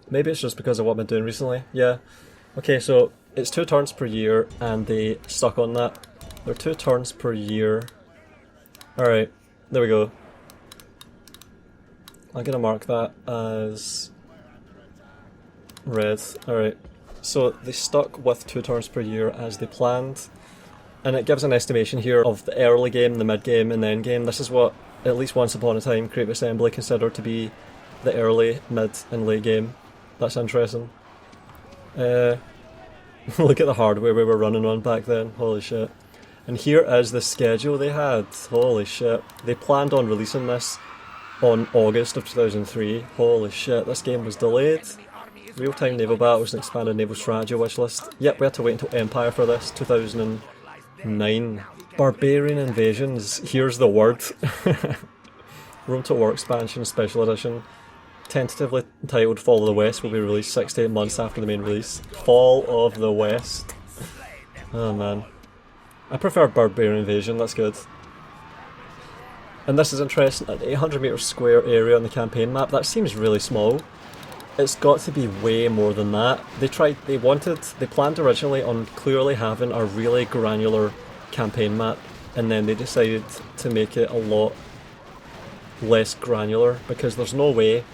Maybe it's just because of what I've been doing recently. Yeah. Okay, so it's 2 turns per year, and they stuck on that. They're 2 turns per year. Alright. There we go. I'm gonna mark that as red. Alright. So they stuck with 2 turns per year as they planned. And it gives an estimation here of the early game, the mid game, and the end game. This is what, at least once upon a time, Creative Assembly considered to be the early, mid, and late game. That's interesting. Look at the hardware we were running on back then. Holy shit. And here is the schedule they had. Holy shit. They planned on releasing this on August of 2003. Holy shit, this game was delayed. Real-time naval battles and expanded naval strategy wishlist. Yep, we had to wait until Empire for this, 2009. Barbarian invasions, here's the word. Rome Total War expansion, special edition. tentatively entitled Fall of the West, will be released 6 to 8 months after the main release. Fall of the West. Oh man. I prefer Barbarian Invasion, that's good. And this is interesting, an 800 metre square area on the campaign map, that seems really small. It's got to be way more than that. They planned originally on clearly having a really granular campaign map, and then they decided to make it a lot less granular, because there's no way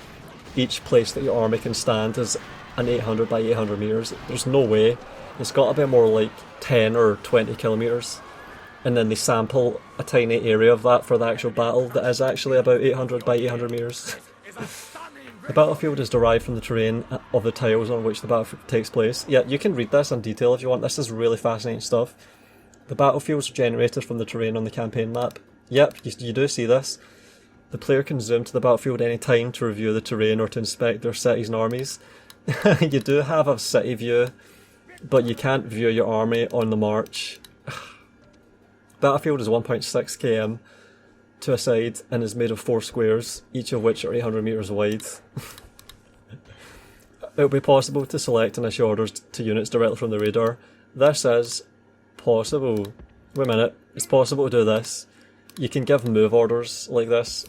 each place that your army can stand is an 800 by 800 metres. There's no way. It's got to be more like 10 or 20 kilometres. And then they sample a tiny area of that for the actual battle that is actually about 800 by 800 metres. The battlefield is derived from the terrain of the tiles on which the battlefield takes place. Yeah, you can read this in detail if you want. This is really fascinating stuff. The battlefields are generated from the terrain on the campaign map. Yep, you do see this. The player can zoom to the battlefield any time to review the terrain or to inspect their cities and armies. You do have a city view, but you can't view your army on the march. Battlefield is 1.6 km to a side and is made of 4 squares, each of which are 800 metres wide. It will be possible to select and issue orders to units directly from the radar. This is possible. Wait a minute, it's possible to do this. You can give move orders like this.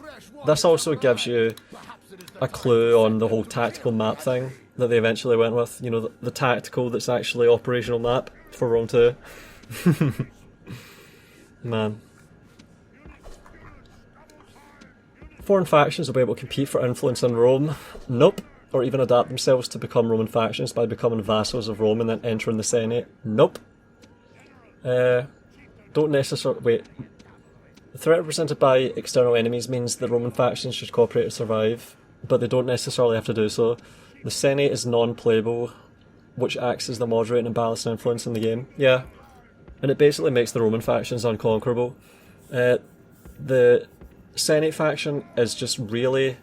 This also gives you a clue on the whole tactical map thing that they eventually went with. You know, the tactical that's actually operational map for Rome 2. Man. Foreign factions will be able to compete for influence in Rome. Nope. Or even adapt themselves to become Roman factions by becoming vassals of Rome and then entering the Senate. Nope. Don't necessarily... Wait. The threat represented by external enemies means that Roman factions should cooperate to survive, but they don't necessarily have to do so. The Senate is non-playable, which acts as the moderating and balancing influence in the game. Yeah. And it basically makes the Roman factions unconquerable. The Senate faction is just really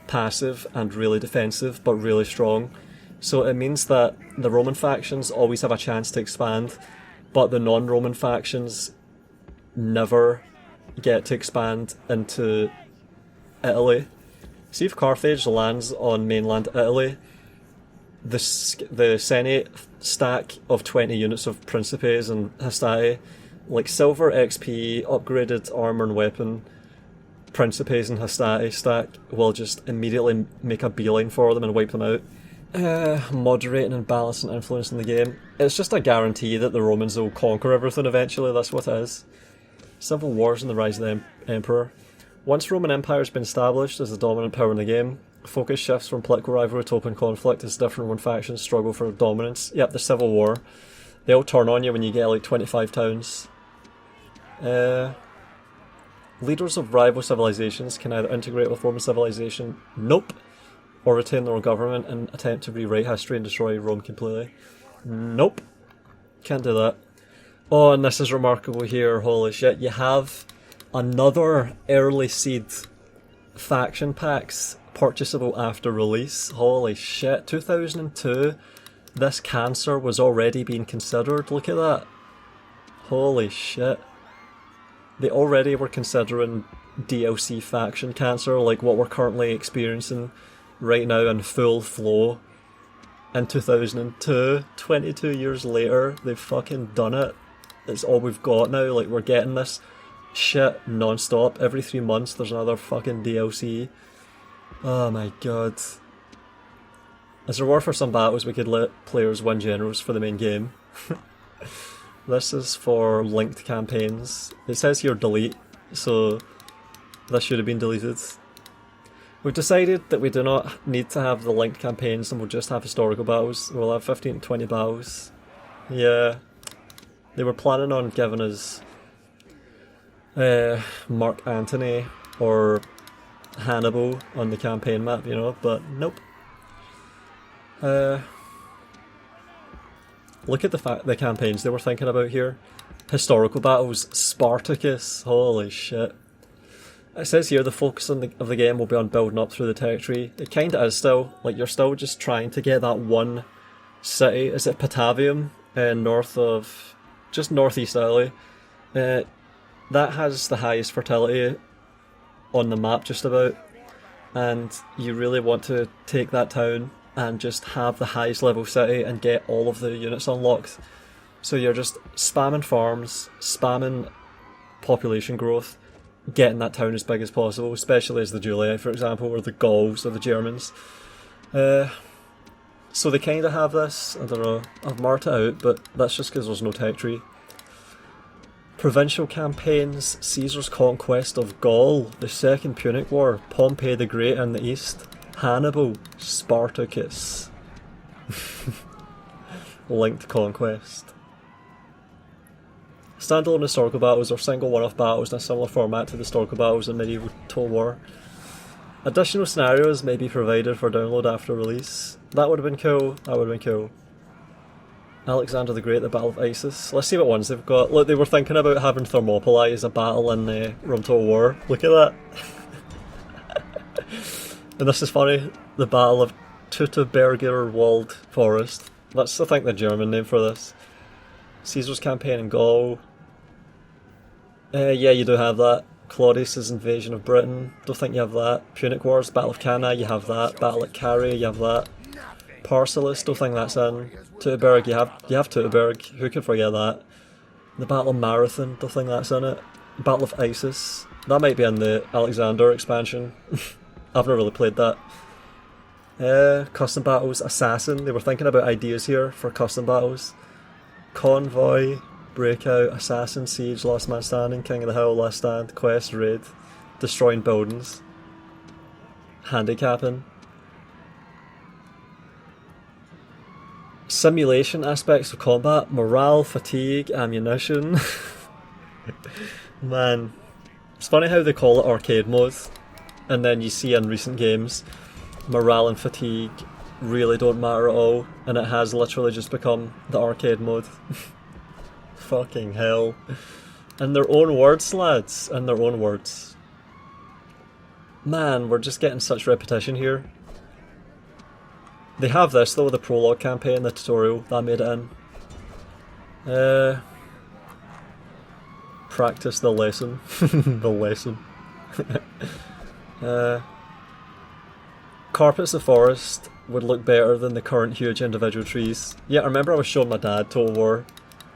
passive and really defensive, but really strong. So it means that the Roman factions always have a chance to expand, but the non-Roman factions never get to expand into Italy. Siege of Carthage lands on mainland Italy. The Senate stack of 20 units of Principes and Hastati, like silver XP, upgraded armour and weapon, Principes and Hastati stack will just immediately make a beeline for them and wipe them out. Moderating and balancing influence in the game. It's just a guarantee that the Romans will conquer everything eventually, that's what it is. Civil wars and the rise of the Emperor. Once Roman Empire has been established as the dominant power in the game, focus shifts from political rivalry to open conflict as different Roman factions struggle for dominance. Yep, the Civil War. They all turn on you when you get like 25 towns. Leaders of rival civilizations can either integrate with Roman civilization, nope, or retain their own government and attempt to rewrite history and destroy Rome completely. Nope. Can't do that. Oh, and this is remarkable here, holy shit. You have another early seed faction packs purchasable after release. Holy shit. 2002, this cancer was already being considered. Look at that. Holy shit. They already were considering DLC faction cancer, like what we're currently experiencing right now in full flow. In 2002, 22 years later, they've fucking done it. It's all we've got now, like we're getting this shit non-stop. Every 3 months there's another fucking DLC. Oh my god. As a reward for some battles, we could let players win generals for the main game. This is for linked campaigns. It says here delete, so this should have been deleted. We've decided that we do not need to have the linked campaigns and we'll just have historical battles. We'll have 15 to 20 battles. Yeah. They were planning on giving us Mark Antony or Hannibal on the campaign map, you know, but nope. Look at the campaigns they were thinking about here. Historical battles, Spartacus, holy shit. It says here the focus of the game will be on building up through the territory. It kinda is still, like you're still just trying to get that one city. Is it Patavium? Just northeast Italy. That has the highest fertility on the map just about. and you really want to take that town and just have the highest level city and get all of the units unlocked. So you're just spamming farms, spamming population growth, getting that town as big as possible, especially as the Julii, for example, or the Gauls or the Germans. So they kind of have this, I don't know, I've marked it out, but that's just because there's no tech tree. Provincial campaigns, Caesar's conquest of Gaul, the Second Punic War, Pompey the Great in the east, Hannibal, Spartacus. Linked conquest. Standalone historical battles are single one-off battles in a similar format to the historical battles in medieval Total War. Additional scenarios may be provided for download after release. That would have been cool, that would have been cool. Alexander the Great, the Battle of Issus. Let's see what ones they've got. Look, they were thinking about having Thermopylae as a battle in Rome Total War. Look at that. And this is funny, the Battle of Teutoburger Walled Forest. That's, I think, the German name for this. Caesar's campaign in Gaul. Yeah, you do have that. Claudius's invasion of Britain. Don't think you have that. Punic Wars, Battle of Cannae, you have that. Battle at Carrhae, you have that. Parcellus, don't think that's in. Teutoburg, you have Teutoburg. Who could forget that? The Battle of Marathon, don't think that's in it. Battle of Issus. That might be in the Alexander expansion. I've never really played that. Custom battles, Assassin. They were thinking about ideas here for custom battles. Convoy, Breakout, Assassin, Siege, Last Man Standing, King of the Hill, Last Stand, Quest, Raid, Destroying Buildings, Handicapping. Simulation aspects of combat, morale, fatigue, ammunition. Man, it's funny how they call it arcade mode, and then you see in recent games, morale and fatigue really don't matter at all, and it has literally just become the arcade mode. Fucking hell. In their own words, lads, in their own words. Man, we're just getting such repetition here. They have this though, the prologue campaign, the tutorial, that made it in. Practice the lesson. The lesson. Carpets of forest would look better than the current huge individual trees. Yeah, I remember I was showing my dad Total War,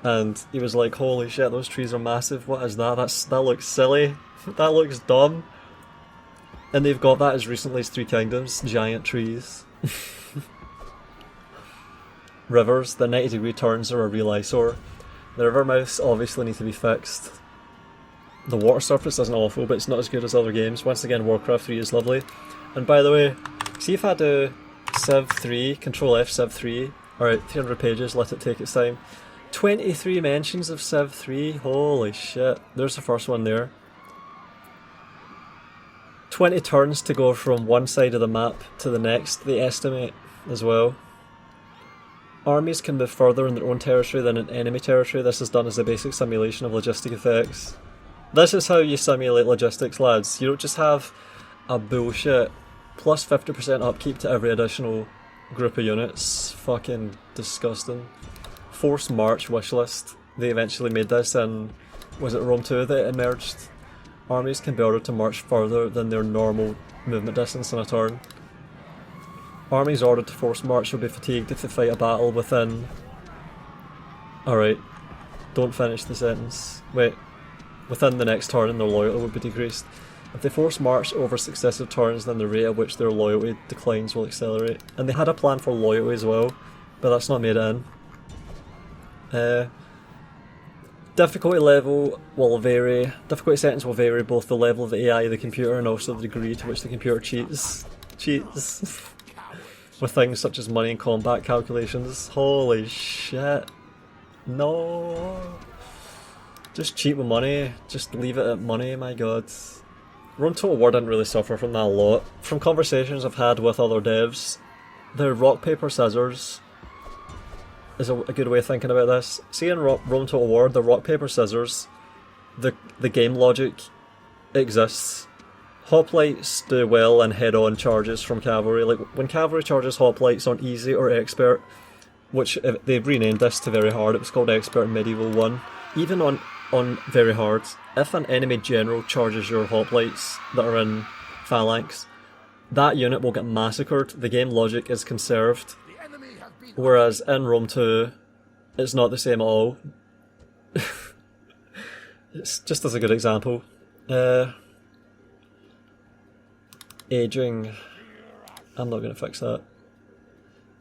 and he was like, holy shit, those trees are massive, what is that? That looks silly. That looks dumb. And they've got that as recently as 3 Kingdoms, giant trees. Rivers, the 90-degree turns are a real eyesore. The river mouths obviously need to be fixed. The water surface isn't awful, but it's not as good as other games. Once again, Warcraft 3 is lovely. And by the way, see if I do Civ 3, ctrl+f Civ 3, alright, 300 pages, let it take its time. 23 mentions of Civ 3, holy shit, there's the first one there. 20 turns to go from one side of the map to the next, they estimate as well. Armies can move further in their own territory than in enemy territory. This is done as a basic simulation of logistic effects. This is how you simulate logistics, lads. You don't just have a bullshit plus 50% upkeep to every additional group of units. Fucking disgusting. Forced March wishlist. They eventually made this in, was it Rome 2 that it emerged? Armies can be ordered to march further than their normal movement distance in a turn. Armies ordered to force march will be fatigued if they fight a battle within... Alright, don't finish the sentence. Wait, within the next turn their loyalty will be decreased. If they force march over successive turns, then the rate at which their loyalty declines will accelerate. And they had a plan for loyalty as well, but that's not made it in. Difficulty level will vary. Difficulty settings will vary both the level of the AI of the computer and also the degree to which the computer cheats. With things such as money and combat calculations. Holy shit. No. Just cheat with money. Just leave it at money, my god. Rome Total War didn't really suffer from that a lot. From conversations I've had with other devs, the rock, paper, scissors is a good way of thinking about this. See in Rome Total War, the rock, paper, scissors, the game logic exists. Hoplites do well in head-on charges from cavalry. Like, when cavalry charges hoplites on easy or expert, which they've renamed this to very hard, it was called expert in Medieval 1. Even on very hard, if an enemy general charges your hoplites that are in phalanx, that unit will get massacred. The game logic is conserved. Whereas in Rome 2, it's not the same at all. It's just as a good example. Aging. I'm not going to fix that.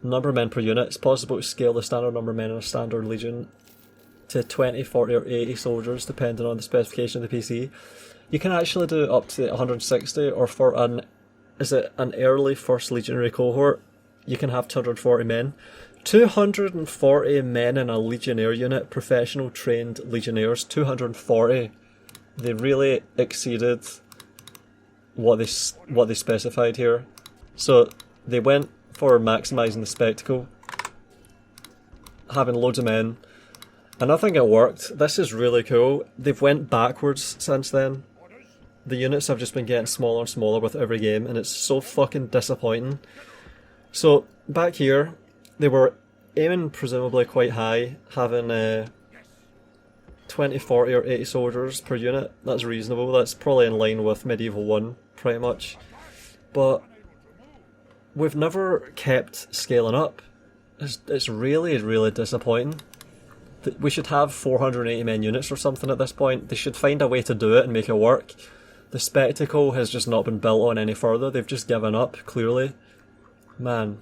Number of men per unit. It's possible to scale the standard number of men in a standard legion to 20, 40 or 80 soldiers depending on the specification of the PC. You can actually do up to 160, or for an early first legionary cohort, you can have 240 men. 240 men in a legionnaire unit, professional trained legionnaires, 240. They really exceeded what they specified here. So they went for maximising the spectacle, having loads of men, and I think it worked. This is really cool. They've went backwards since then. The units have just been getting smaller and smaller with every game, and it's so fucking disappointing. So back here, they were aiming presumably quite high, having 20, 40 or 80 soldiers per unit. That's reasonable. That's probably in line with Medieval 1, pretty much. But we've never kept scaling up. It's really, really disappointing. We should have 480 men units or something at this point. They should find a way to do it and make it work. The spectacle has just not been built on any further. They've just given up, clearly. Man.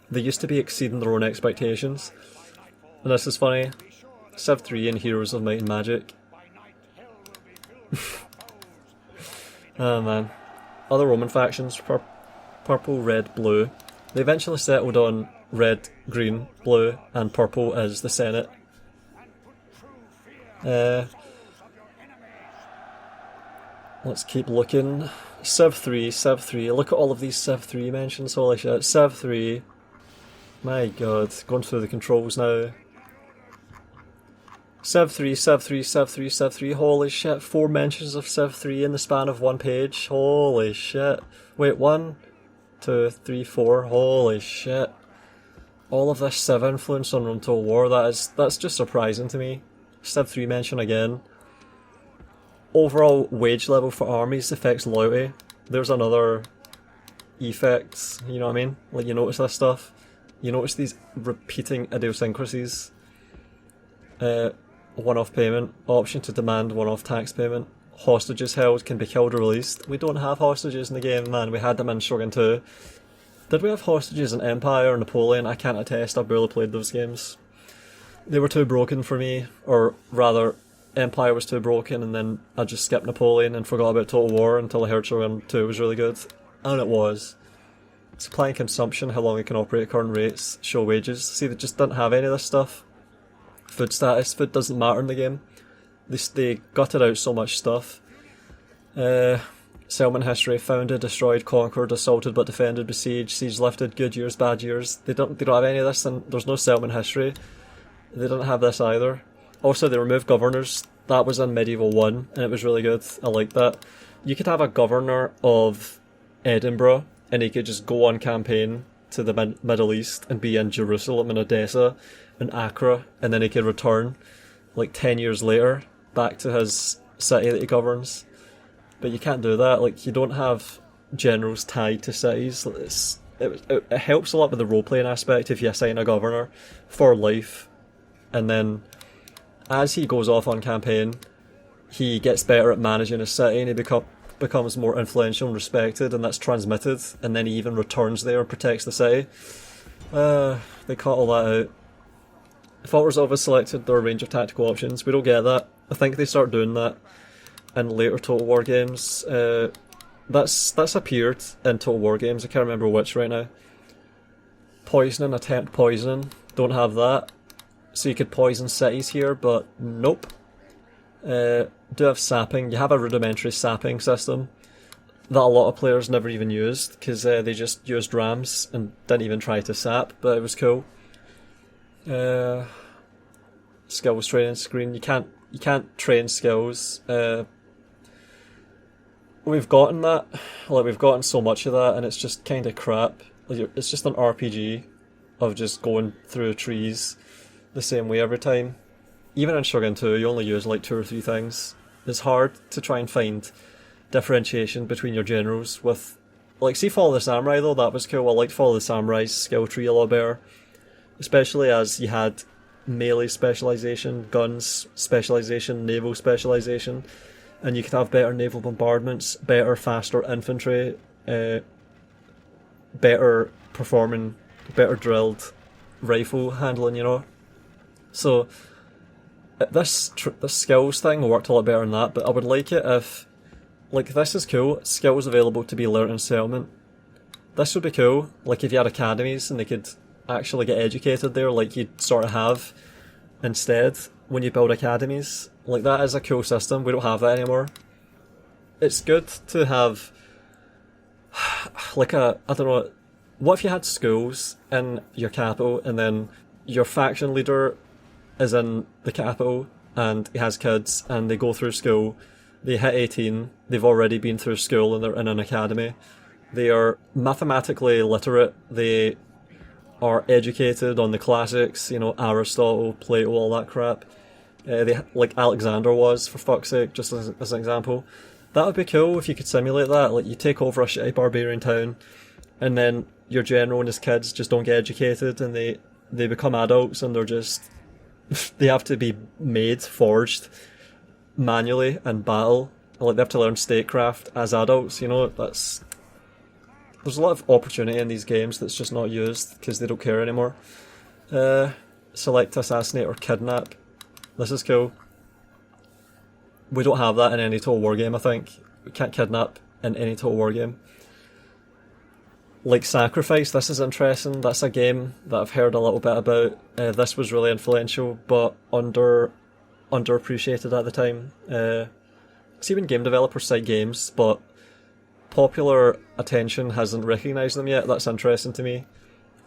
They used to be exceeding their own expectations. And this is funny. Civ 3 and Heroes of Might and Magic. Oh man. Other Roman factions, purple, red, blue. They eventually settled on red, green, blue, and purple as the Senate. Let's keep looking. Civ 3, Civ 3. Look at all of these Civ 3 mentions, holy shit. Civ 3. My god, going through the controls now. Civ 3, Civ 3, Civ 3, Civ 3. Holy shit, 4 mentions of Civ 3 in the span of 1 page. Holy shit. Wait, 1, 2, 3, 4. Holy shit. All of this Civ influence on Rome Total War, that's just surprising to me. Civ 3 mention again. Overall wage level for armies affects loyalty. There's another effect, you know what I mean? Like, you notice this stuff. You notice these repeating idiosyncrasies. One-off payment, option to demand one-off tax payment. Hostages held can be killed or released. We don't have hostages in the game, man. We had them in Shogun 2. Did we have hostages in Empire or Napoleon? I can't attest, I barely played those games. They were too broken for me, or rather, Empire was too broken, and then I just skipped Napoleon and forgot about Total War until I heard Shogun 2 was really good. And it was. Supply and consumption, how long it can operate at current rates, show wages. See, they just didn't have any of this stuff. Food status, food doesn't matter in the game. They gutted out so much stuff. Settlement history, founded, destroyed, conquered, assaulted but defended, besieged, siege lifted, good years, bad years. They don't have any of this, and there's no settlement history. They don't have this either. Also, they removed governors. That was in Medieval 1, and it was really good. I liked that. You could have a governor of Edinburgh, and he could just go on campaign to the Middle East and be in Jerusalem and Odessa and Accra, and then he could return like 10 years later back to his city that he governs. But you can't do that. Like, you don't have generals tied to cities. It helps a lot with the role-playing aspect if you assign a governor for life, and then as he goes off on campaign, he gets better at managing his city, and he becomes more influential and respected, and that's transmitted, and then he even returns there and protects the city. They cut all that out. Fault Resolve is selected, there are a range of tactical options. We don't get that. I think they start doing that in later Total War games. That's appeared in Total War games, I can't remember which right now. Poisoning, attempt poisoning, don't have that. So you could poison cities here, but nope. Do have sapping. You have a rudimentary sapping system that a lot of players never even used, because they just used rams and didn't even try to sap, but it was cool. Skills training screen. You can't train skills. We've gotten that. Like, we've gotten so much of that, and it's just kind of crap. Like, it's just an RPG of just going through trees the same way every time. Even in Shogun 2, you only use like 2 or 3 things. It's hard to try and find differentiation between your generals with Like, see Fall of the Samurai though, that was cool. I liked Fall of the Samurai's skill tree a lot better. Especially as you had melee specialisation, guns specialisation, naval specialisation, and you could have better naval bombardments, better, faster infantry, better performing, better drilled rifle handling, you know. So this skills thing worked a lot better than that, but I would like it if, like, this is cool, skills available to be learnt in settlement. This would be cool, like if you had academies and they could actually get educated there, like you'd sort of have instead when you build academies. Like, that is a cool system. We don't have that anymore. It's good to have, like, I don't know, what if you had schools in your capital and then your faction leader is in the capital and he has kids and they go through school, they hit 18, they've already been through school and they're in an academy. They are mathematically literate, they are educated on the classics, you know, Aristotle, Plato, all that crap. They, like Alexander was, for fuck's sake, just as an example. That would be cool if you could simulate that. Like, you take over a shitty barbarian town, and then your general and his kids just don't get educated, and they become adults, and they're just... they have to be made, forged, manually, in battle. Like, they have to learn statecraft as adults, you know, that's... There's a lot of opportunity in these games that's just not used, because they don't care anymore. Select, assassinate, or kidnap. This is cool. We don't have that in any Total War game, I think. We can't kidnap in any Total War game. Like Sacrifice, this is interesting. That's a game that I've heard a little bit about. This was really influential, but underappreciated at the time. See, when game developers cite games, but popular attention hasn't recognised them yet, that's interesting to me.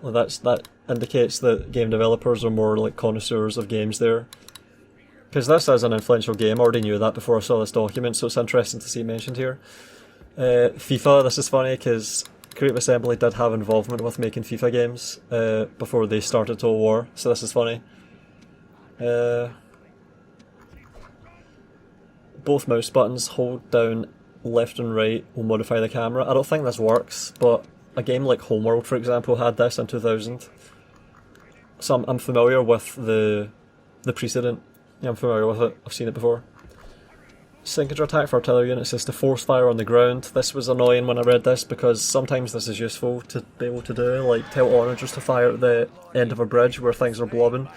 Well, that indicates that game developers are more like connoisseurs of games there. Because this is an influential game, I already knew that before I saw this document, so it's interesting to see it mentioned here. FIFA, this is funny because Creative Assembly did have involvement with making FIFA games before they started Total War, so this is funny. Both mouse buttons, hold down left and right, will modify the camera. I don't think this works, but a game like Homeworld, for example, had this in 2000. So I'm familiar with the precedent. Yeah, I'm familiar with it. I've seen it before. Signature attack for artillery units is to force fire on the ground. This was annoying when I read this because sometimes this is useful to be able to do, like tell onagers to fire at the end of a bridge where things are blobbing.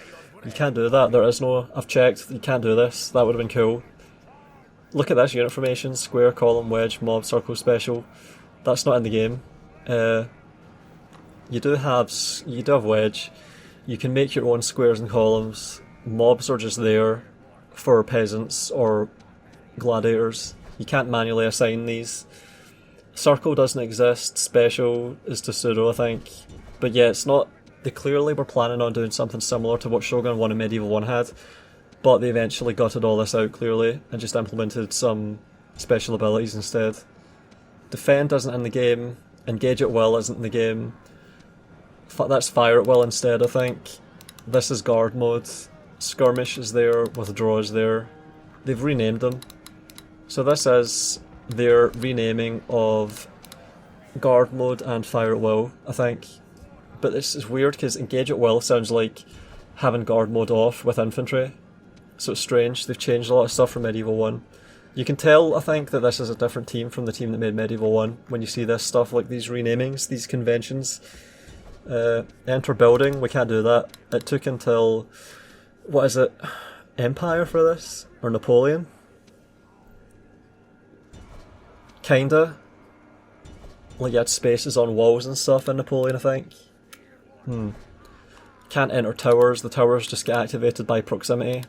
You can't do that. There is no... I've checked. You can't do this. That would have been cool. Look at this unit formation. Square, column, wedge, mob, circle, special. That's not in the game. You do have wedge. You can make your own squares and columns. Mobs are just there for peasants or gladiators. You can't manually assign these. Circle doesn't exist. Special is to pseudo, I think. But yeah, it's not... They clearly were planning on doing something similar to what Shogun 1 and Medieval 1 had, but they eventually gutted all this out clearly and just implemented some special abilities instead. Defend isn't in the game. Engage at will isn't in the game. That's fire at will instead, I think. This is guard mode. Skirmish is there. Withdraw is there. They've renamed them. So this is their renaming of guard mode and fire at will, I think. But this is weird because engage at will sounds like having guard mode off with infantry. So it's strange. They've changed a lot of stuff from Medieval 1. You can tell, I think, that this is a different team from the team that made Medieval 1 when you see this stuff, like these renamings, these conventions. Enter building, we can't do that. It took until, what is it, Empire for this? Or Napoleon? Kinda. Like you had spaces on walls and stuff in Napoleon, I think. Can't enter towers, the towers just get activated by proximity.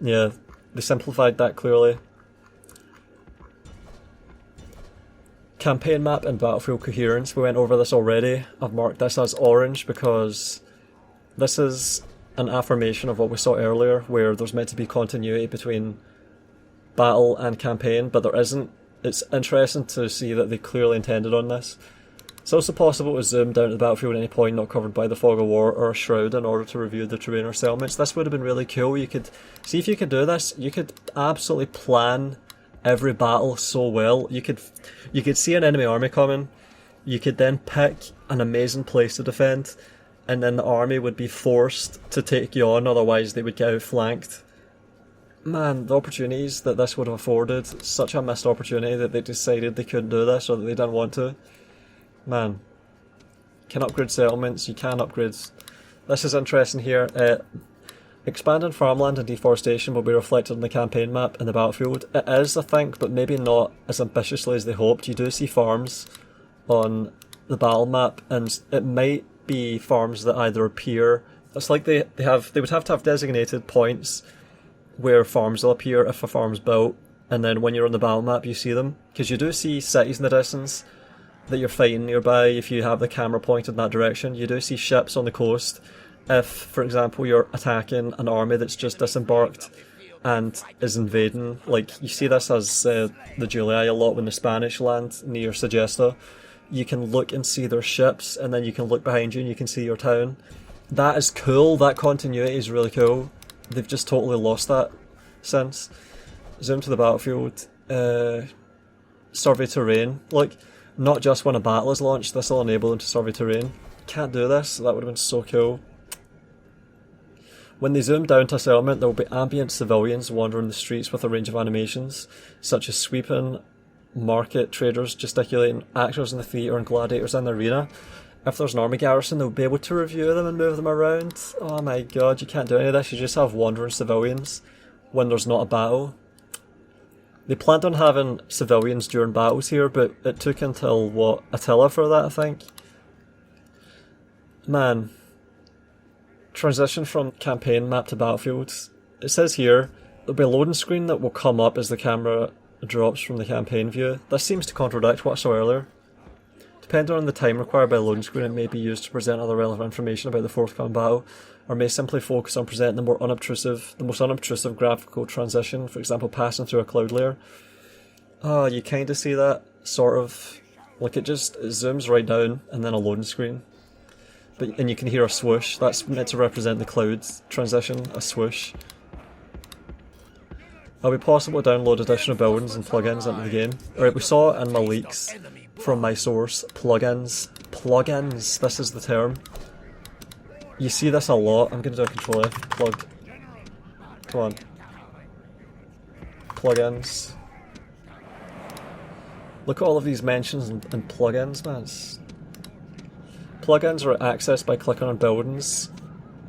Yeah, they simplified that clearly. Campaign map and battlefield coherence, we went over this already. I've marked this as orange because this is an affirmation of what we saw earlier, where there's meant to be continuity between battle and campaign, but there isn't. It's interesting to see that they clearly intended on this. It's also possible to zoom down to the battlefield at any point not covered by the fog of war or a shroud in order to review the terrain or settlements. This would have been really cool. You could see if you could do this. You could absolutely plan every battle so well. You could see an enemy army coming, you could then pick an amazing place to defend, and then the army would be forced to take you on, otherwise they would get outflanked. Man, the opportunities that this would have afforded, such a missed opportunity that they decided they couldn't do this or that they didn't want to. Man, you can upgrade settlements, you can upgrade... This is interesting here. Expanding farmland and deforestation will be reflected on the campaign map in the battlefield. It is, I think, but maybe not as ambitiously as they hoped. You do see farms on the battle map, and it might be farms that either appear... It's like they would have to have designated points where farms will appear if a farm's built, and then when you're on the battle map you see them. Because you do see cities in the distance that you're fighting nearby if you have the camera pointed in that direction. You do see ships on the coast. If, for example, you're attacking an army that's just disembarked and is invading, like you see this as the Julii a lot when the Spanish land near Segesta, you can look and see their ships, and then you can look behind you and you can see your town. That is cool, that continuity is really cool. They've just totally lost that since. Zoom to the battlefield, survey terrain, like not just when a battle is launched, this will enable them to survey terrain. Can't do this, that would have been so cool. When they zoom down to a settlement, there will be ambient civilians wandering the streets with a range of animations, such as sweeping, market, traders gesticulating, actors in the theatre and gladiators in the arena. If there's an army garrison, they'll be able to review them and move them around. Oh my god, you can't do any of this, you just have wandering civilians when there's not a battle. They planned on having civilians during battles here, but it took until, what, Attila for that, I think? Man. Transition from campaign map to battlefields. It says here, there'll be a loading screen that will come up as the camera drops from the campaign view. This seems to contradict what I saw earlier. Depending on the time required by the loading screen, it may be used to present other relevant information about the forthcoming battle, or may simply focus on presenting the most unobtrusive graphical transition, for example passing through a cloud layer. Oh, you kind of see that, sort of, like it zooms right down and then a loading screen. And you can hear a swoosh. That's meant to represent the clouds transition, a swoosh. It'll be possible to download additional buildings and plugins into the game. Alright, we saw in my leaks from my source, plugins. Plugins, this is the term. You see this a lot. I'm going to do a ctrl+f, plugged. Come on. Plugins. Look at all of these mentions and plugins, man. Plugins are accessed by clicking on buildings.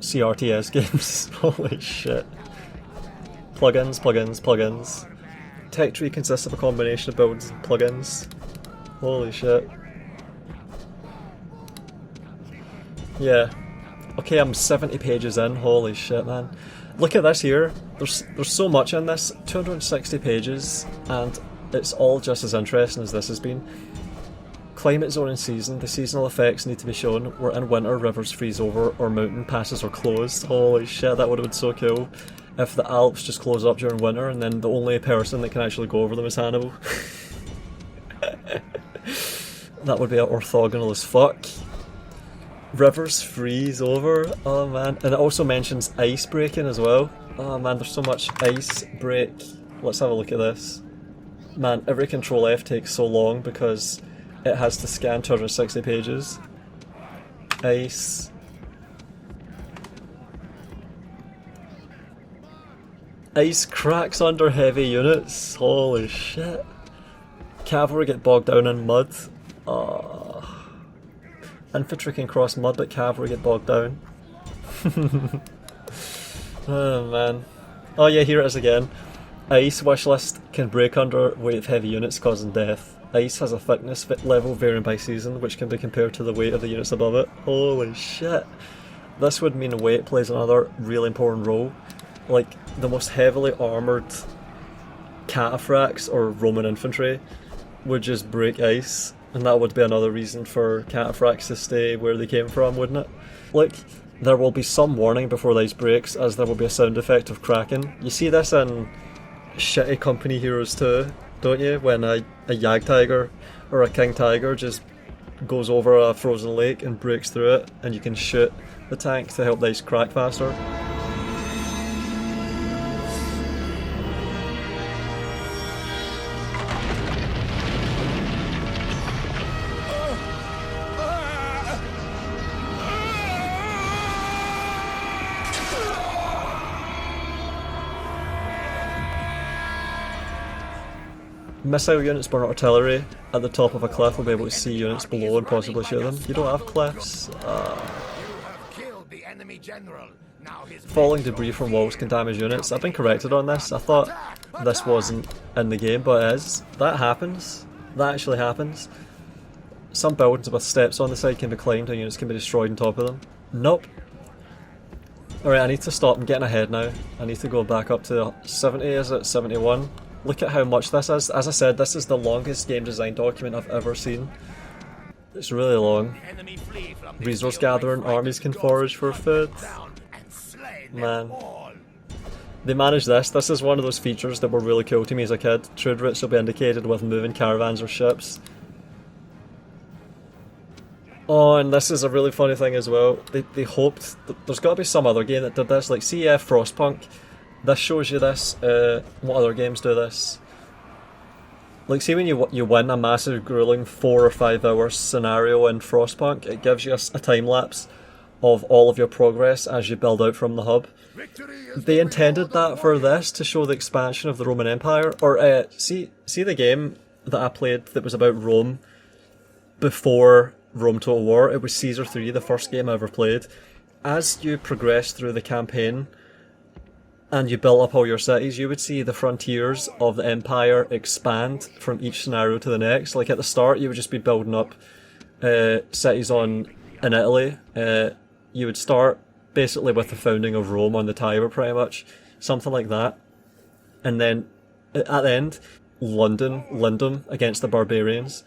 CRTS games. Holy shit. Plugins, plugins, plugins. Tech tree consists of a combination of buildings and plugins. Holy shit. Yeah. Okay, I'm 70 pages in. Holy shit, man. Look at this here. There's so much in this. 260 pages, and it's all just as interesting as this has been. Climate zone and season. The seasonal effects need to be shown. We're in winter, rivers freeze over, or mountain passes are closed. Holy shit, that would have been so cool. If the Alps just close up during winter and then the only person that can actually go over them is Hannibal. That would be orthogonal as fuck. Rivers freeze over. Oh man. And it also mentions ice breaking as well. Oh man, there's so much ice break. Let's have a look at this. Man, every ctrl+f takes so long because it has to scan 260 pages. Ice. Ice cracks under heavy units. Holy shit. Cavalry get bogged down in mud. Oh. Infantry can cross mud, but cavalry get bogged down. Oh man. Oh yeah, here it is again. Ice wishlist can break under weight of heavy units, causing death. Ice has a thickness level varying by season, which can be compared to the weight of the units above it. Holy shit. This would mean weight plays another really important role. Like, the most heavily armoured cataphracts or Roman infantry would just break ice, and that would be another reason for cataphracts to stay where they came from, wouldn't it? Like, there will be some warning before the ice breaks, as there will be a sound effect of cracking. You see this in shitty company heroes too, don't you? When a Yag Tiger or a King Tiger just goes over a frozen lake and breaks through it, and you can shoot the tank to help the ice crack faster. Missile units burn artillery at the top of a cliff will be able to see units below and possibly shoot them. You don't have cliffs. Falling debris from walls can damage units. I've been corrected on this. I thought this wasn't in the game, but it is. That happens. That actually happens. Some buildings with steps on the side can be climbed and units can be destroyed on top of them. Nope. Alright, I need to stop. I'm getting ahead now. I need to go back up to 70, is it? 71. Look at how much this is. As I said, this is the longest game design document I've ever seen. It's really long. Resource gathering, armies can forage for food. Man. They managed this. This is one of those features that were really cool to me as a kid. Trade routes will be indicated with moving caravans or ships. Oh, and this is a really funny thing as well. They hoped there's got to be some other game that did this, like CF Frostpunk. This shows you this. What other games do this? Like, see when you win a massive, grueling 4 or 5 hour scenario in Frostpunk, it gives you a time lapse of all of your progress as you build out from the hub. They intended that for this to show the expansion of the Roman Empire. Or see the game that I played that was about Rome before Rome Total War. It was Caesar 3, the first game I ever played. As you progress through the campaign and you built up all your cities, you would see the frontiers of the empire expand from each scenario to the next. Like at the start, you would just be building up cities in Italy. You would start basically with the founding of Rome on the Tiber, pretty much, something like that. And then at the end, London against the barbarians.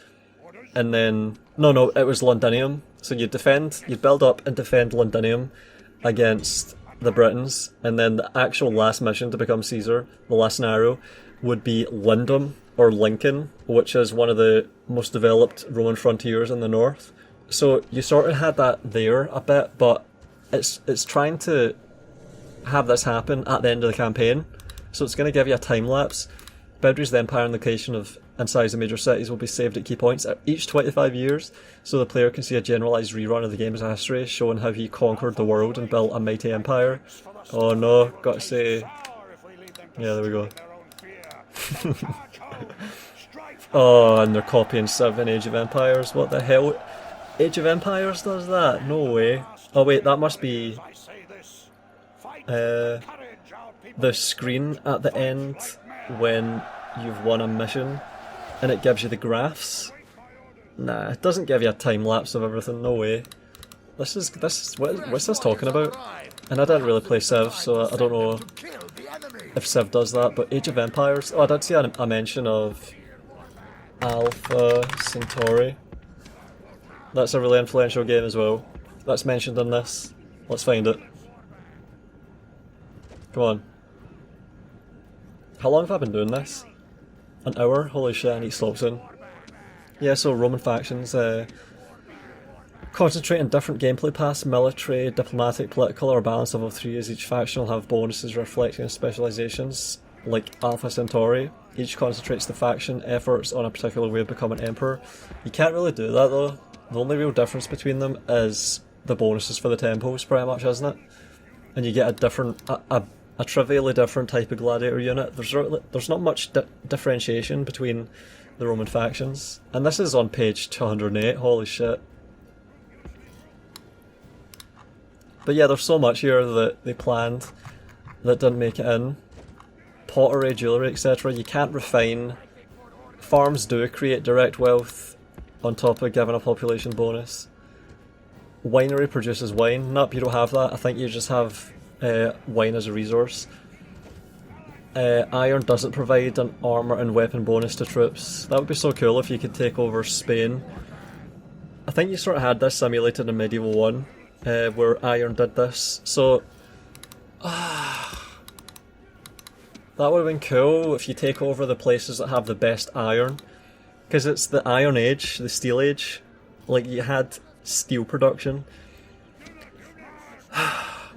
And then no, it was Londinium. So you'd build up and defend Londinium against the Britons, and then the actual last mission to become Caesar, the last scenario, would be Lindum or Lincoln, which is one of the most developed Roman frontiers in the north. So you sort of had that there a bit, but it's trying to have this happen at the end of the campaign, so it's going to give you a time lapse. Boundaries of the empire and location and size of major cities will be saved at key points at each 25 years, so the player can see a generalised rerun of the game's history, showing how he conquered the world and built a mighty empire. Oh no, gotta say... Yeah, there we go. Oh, and they're copying 7 Age of Empires. What the hell? Age of Empires does that? No way. Oh wait, that must be... the screen at the end when you've won a mission and it gives you the graphs. Nah, it doesn't give you a time lapse of everything, no way. What's this talking about? And I didn't really play Civ, so I don't know if Civ does that, but Age of Empires, oh, I did see a mention of Alpha Centauri. That's a really influential game as well. That's mentioned in this. Let's find it. Come on. How long have I been doing this? An hour? Holy shit, I need to stop soon. Yeah, so Roman factions concentrate on different gameplay paths: military, diplomatic, political, or a balance of all three, as each faction will have bonuses reflecting on specializations, like Alpha Centauri. Each concentrates the faction efforts on a particular way of becoming emperor. You can't really do that though. The only real difference between them is the bonuses for the temples, pretty much, isn't it? And you get a different, a trivially different type of gladiator unit. There's not much differentiation between the Roman factions. And this is on page 208, holy shit. But yeah, there's so much here that they planned that didn't make it in. Pottery, jewellery, etc. You can't refine. Farms do create direct wealth on top of giving a population bonus. Winery produces wine. Nope, you don't have that. I think you just have wine as a resource. Iron doesn't provide an armour and weapon bonus to troops. That would be so cool if you could take over Spain. I think you sort of had this simulated in Medieval 1, where iron did this. So, that would have been cool if you take over the places that have the best iron. Because it's the Iron Age, the Steel Age. Like, you had steel production.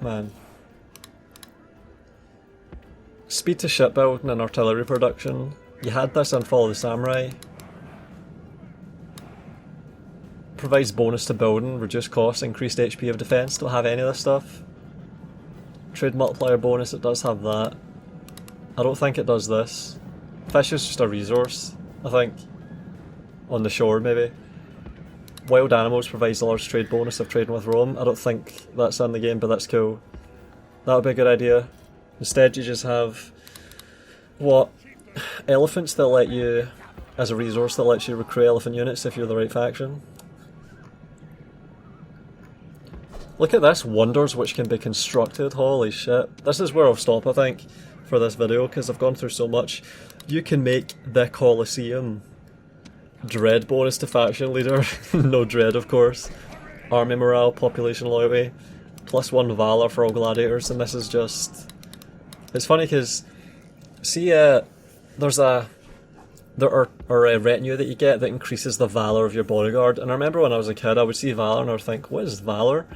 Man. Speed to shipbuilding and artillery production. You had this in Fall of the Samurai. Provides bonus to building, reduced costs, increased HP of defense. Don't have any of this stuff. Trade multiplier bonus, it does have that. I don't think it does this. Fish is just a resource. I think. On the shore, maybe. Wild animals provides a large trade bonus of trading with Rome. I don't think that's in the game, but that's cool. That would be a good idea. Instead, you just have what? Elephants that let you, as a resource that lets you recruit elephant units if you're the right faction. Look at this, wonders which can be constructed, holy shit. This is where I'll stop, I think, for this video, because I've gone through so much. You can make the Colosseum. Dread bonus to faction leader, no dread of course. Army morale, population loyalty, +1 valor for all gladiators, and this is just... It's funny because, see, there are a retinue that you get that increases the valor of your bodyguard, and I remember when I was a kid I would see valor and I would think, what is valor?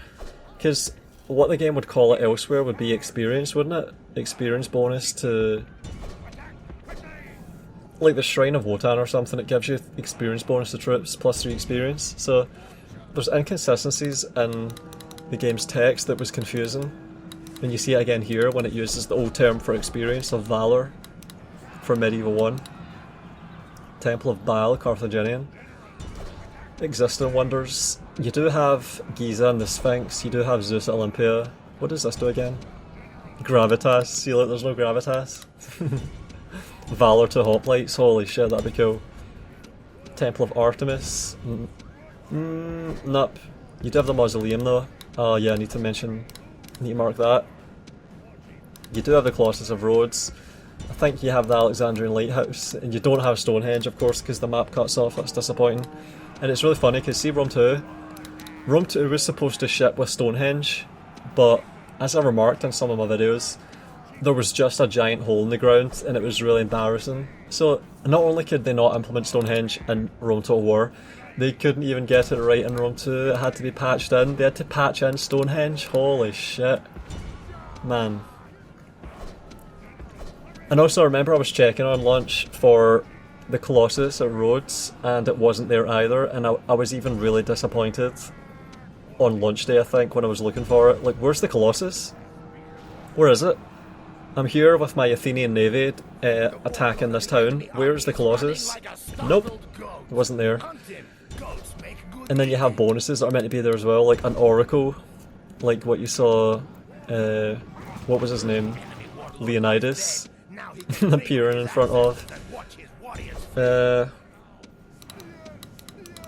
Because what the game would call it elsewhere would be experience, wouldn't it? Experience bonus to... like the Shrine of Wotan or something, it gives you experience bonus to troops, +3 experience. So there's inconsistencies in the game's text that was confusing. And you see it again here when it uses the old term for experience of Valor for Medieval 1. Temple of Baal, Carthaginian. Existing wonders. You do have Giza and the Sphinx, you do have Zeus at Olympia. What does this do again? Gravitas. See, look, there's no gravitas. Valor to hoplites, holy shit, that'd be cool. Temple of Artemis. Nope. You do have the mausoleum though. Oh yeah, I need to mark that. You do have the Colossus of Rhodes. I think you have the Alexandrian Lighthouse, and you don't have Stonehenge of course because the map cuts off, that's disappointing. And it's really funny because see Rome 2? Rome 2 was supposed to ship with Stonehenge, but as I remarked in some of my videos, there was just a giant hole in the ground and it was really embarrassing. So not only could they not implement Stonehenge in Rome Total War, they couldn't even get it right in Rome 2, it had to be patched in. They had to patch in Stonehenge, holy shit. Man. And also I remember I was checking on launch for the Colossus at Rhodes and it wasn't there either, and I was even really disappointed on launch day I think when I was looking for it. Like, where's the Colossus? Where is it? I'm here with my Athenian navy attacking this town. Where's the Colossus? Nope, it wasn't there. And then you have bonuses that are meant to be there as well, like an oracle, like what you saw, what was his name? Leonidas appearing in front of.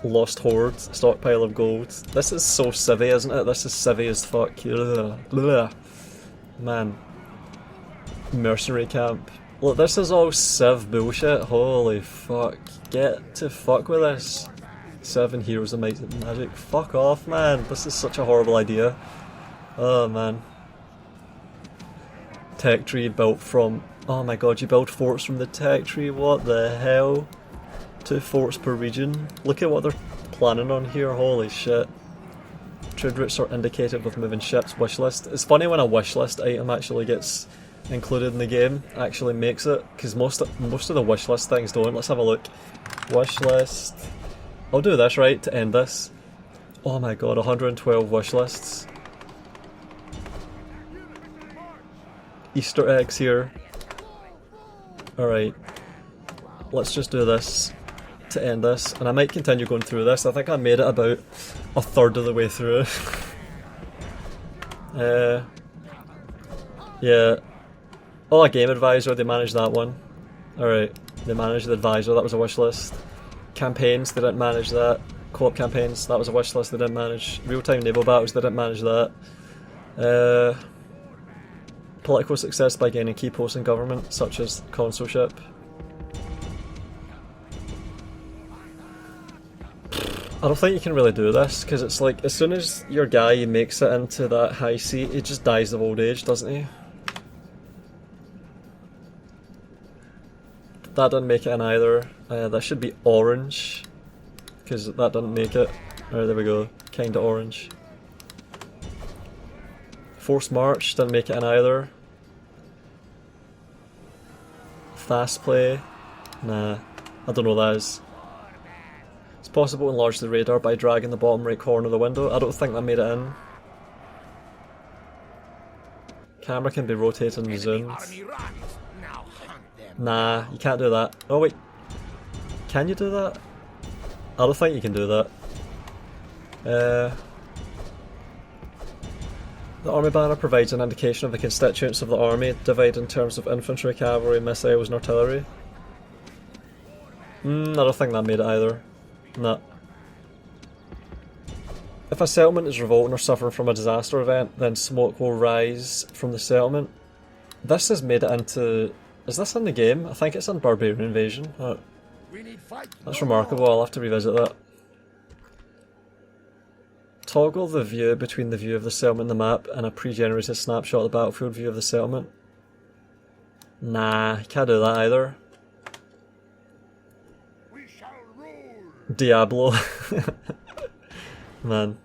Lost Horde, stockpile of gold. This is so civvy, isn't it? This is civvy as fuck. Ugh. Man. Mercenary camp. Look, this is all civ bullshit. Holy fuck. Get to fuck with this. 7 Heroes of Might and Magic. Fuck off, man. This is such a horrible idea. Oh, man. Tech tree built from... Oh my god, you build forts from the tech tree? What the hell? 2 forts per region. Look at what they're planning on here. Holy shit. Trade routes are indicated with moving ships. Wishlist. It's funny when a wishlist item actually gets included in the game, actually makes it, because most of the wishlist things don't. Let's have a look. Wishlist. I'll do this right to end this. Oh my god, 112 wishlists. Easter eggs here. Alright. Let's just do this to end this, and I might continue going through this. I think I made it about a third of the way through. Yeah. Oh, a game advisor, they managed that one. Alright, they managed the advisor, that was a wish list. Campaigns, they didn't manage that. Co-op campaigns, that was a wish list they didn't manage. Real-time naval battles, they didn't manage that. Political success by gaining key posts in government, such as consulship. I don't think you can really do this, because it's like, as soon as your guy makes it into that high seat, he just dies of old age, doesn't he? That didn't make it in either. That should be orange, because that didn't make it. Alright, there we go. Kinda orange. Forced March, didn't make it in either. Fast Play, nah, I don't know what that is. It's possible to enlarge the radar by dragging the bottom right corner of the window. I don't think that made it in. Camera can be rotated and zoomed. Nah, you can't do that. Oh wait. Can you do that? I don't think you can do that. The army banner provides an indication of the constituents of the army, divided in terms of infantry, cavalry, missiles and artillery. I don't think that made it either. Nah. If a settlement is revolting or suffering from a disaster event, then smoke will rise from the settlement. This has made it into... Is this in the game? I think it's in Barbarian Invasion. That's remarkable, I'll have to revisit that. Toggle the view between the view of the settlement and the map and a pre-generated snapshot of the battlefield view of the settlement. Nah, can't do that either. Diablo. Man.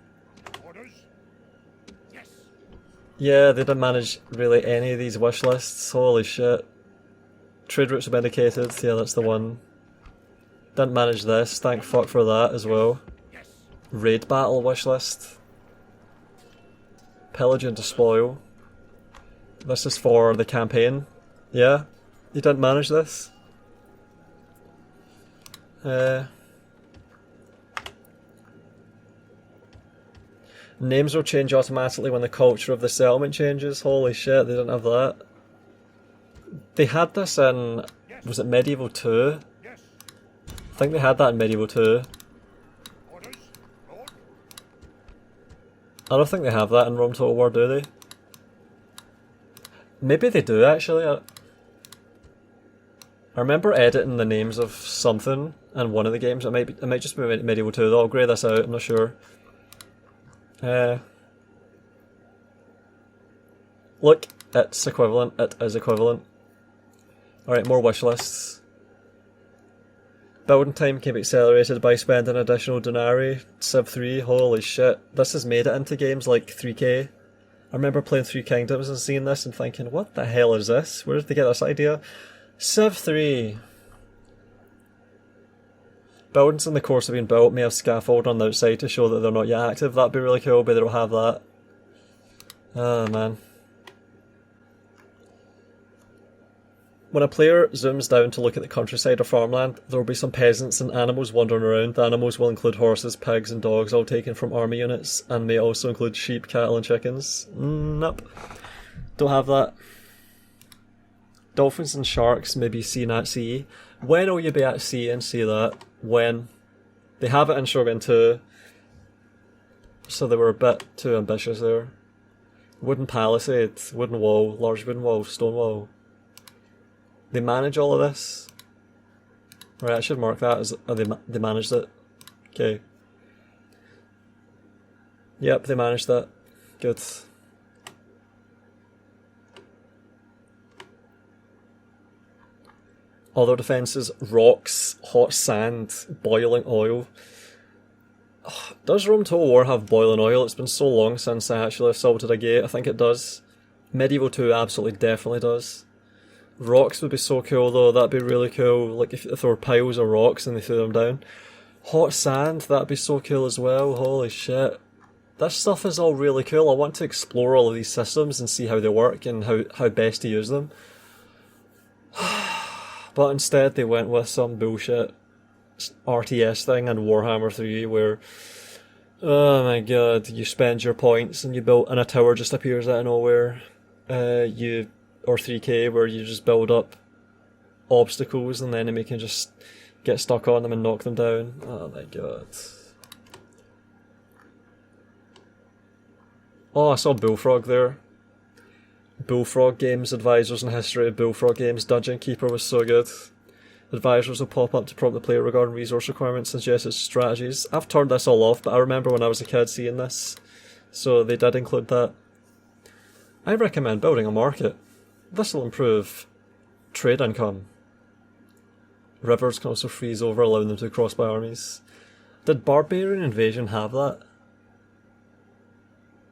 Yeah, they didn't manage really any of these wish lists. Holy shit. Trade routes have been indicated. Yeah, that's the one. Didn't manage this. Thank fuck for that as well. Raid battle wish list. Pillage and despoil. This is for the campaign. Yeah, you didn't manage this. Names will change automatically when the culture of the settlement changes. Holy shit, they didn't have that. They had this in... Was it Medieval 2? I think they had that in Medieval 2. I don't think they have that in Rome Total War, do they? Maybe they do actually. I remember editing the names of something in one of the games. It might just be Medieval 2 though. I'll grey this out, I'm not sure. Look, it's equivalent. It is equivalent. Alright, more wish lists. Building time can be accelerated by spending additional denarii. Civ 3, holy shit. This has made it into games like 3K. I remember playing Three Kingdoms and seeing this and thinking, what the hell is this? Where did they get this idea? Civ 3. Buildings in the course of being built may have scaffold on the outside to show that they're not yet active. That'd be really cool, but they don't have that. Oh man. When a player zooms down to look at the countryside or farmland, there will be some peasants and animals wandering around. The animals will include horses, pigs and dogs, all taken from army units, and may also include sheep, cattle and chickens. Nope. Don't have that. Dolphins and sharks may be seen at sea. When will you be at sea and see that? When? They have it in Shogun 2, so they were a bit too ambitious there. Wooden palisade, wooden wall, large wooden wall, stone wall. They manage all of this. Right, I should mark that as they managed it. Okay. Yep, they managed that. Good. Other defences, rocks, hot sand, boiling oil. Does Rome Total War have boiling oil? It's been so long since I actually assaulted a gate. I think it does. Medieval 2 absolutely definitely does. Rocks would be so cool though, that'd be really cool. Like if there were piles of rocks and they threw them down. Hot sand, that'd be so cool as well. Holy shit. This stuff is all really cool. I want to explore all of these systems and see how they work and how best to use them. But instead they went with some bullshit RTS thing and Warhammer 3 where, oh my god, you spend your points and and a tower just appears out of nowhere. Or 3K where you just build up obstacles and the enemy can just get stuck on them and knock them down. Oh my god. Oh, I saw Bullfrog there. Bullfrog Games, Advisors and History of Bullfrog Games, Dungeon Keeper was so good. Advisors will pop up to prompt the player regarding resource requirements and suggested strategies. I've turned this all off, but I remember when I was a kid seeing this. So they did include that. I recommend building a market. This will improve trade income. Rivers can also freeze over, allowing them to cross by armies. Did Barbarian Invasion have that?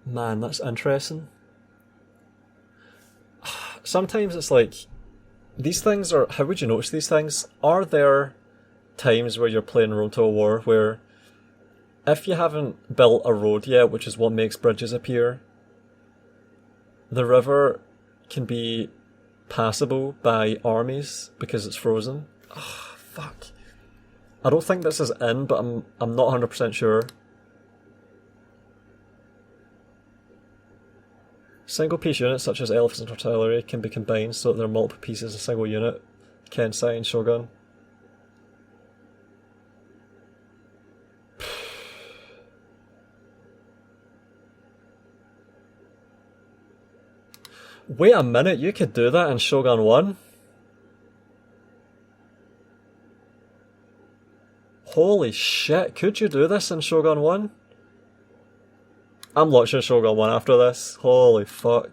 Man, that's interesting. Sometimes it's like, these things are, how would you notice these things? Are there times where you're playing Rome Total War where if you haven't built a road yet, which is what makes bridges appear, the river can be passable by armies because it's frozen? Oh, fuck. I don't think this is in, but I'm not 100% sure. Single piece units such as elephants and artillery can be combined so that there are multiple pieces in a single unit. Kensai and Shogun. Wait a minute, you could do that in Shogun 1? Holy shit, could you do this in Shogun 1? I'm launching Shogun 1 after this. Holy fuck.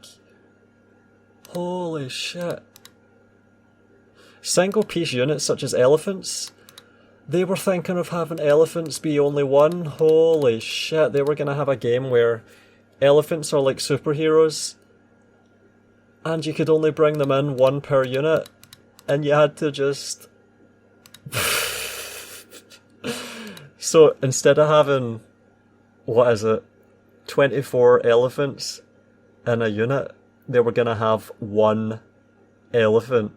Holy shit. Single piece units such as elephants. They were thinking of having elephants be only one. Holy shit, they were gonna have a game where elephants are like superheroes. And you could only bring them in one per unit. And you had to just... So instead of having... What is it? 24 elephants in a unit, they were going to have one elephant.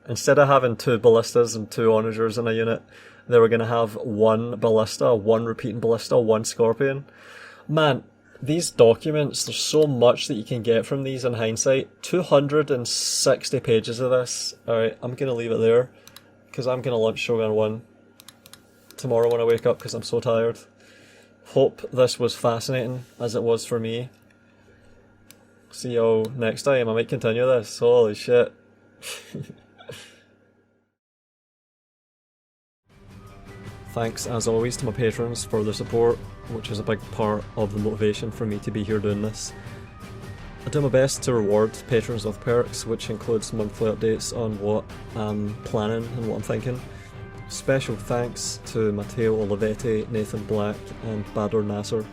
Instead of having 2 ballistas and 2 onagers in a unit, they were going to have 1 ballista, 1 repeating ballista, 1 scorpion. Man, these documents, there's so much that you can get from these in hindsight. 260 pages of this. Alright, I'm going to leave it there, because I'm going to launch Shogun 1 tomorrow when I wake up, because I'm so tired. Hope this was fascinating, as it was for me. See y'all next time. I might continue this. Holy shit. Thanks, as always, to my patrons for their support, which is a big part of the motivation for me to be here doing this. I do my best to reward patrons with perks, which includes monthly updates on what I'm planning and what I'm thinking. Special thanks to Matteo Olivetti, Nathan Black and Badr Nasser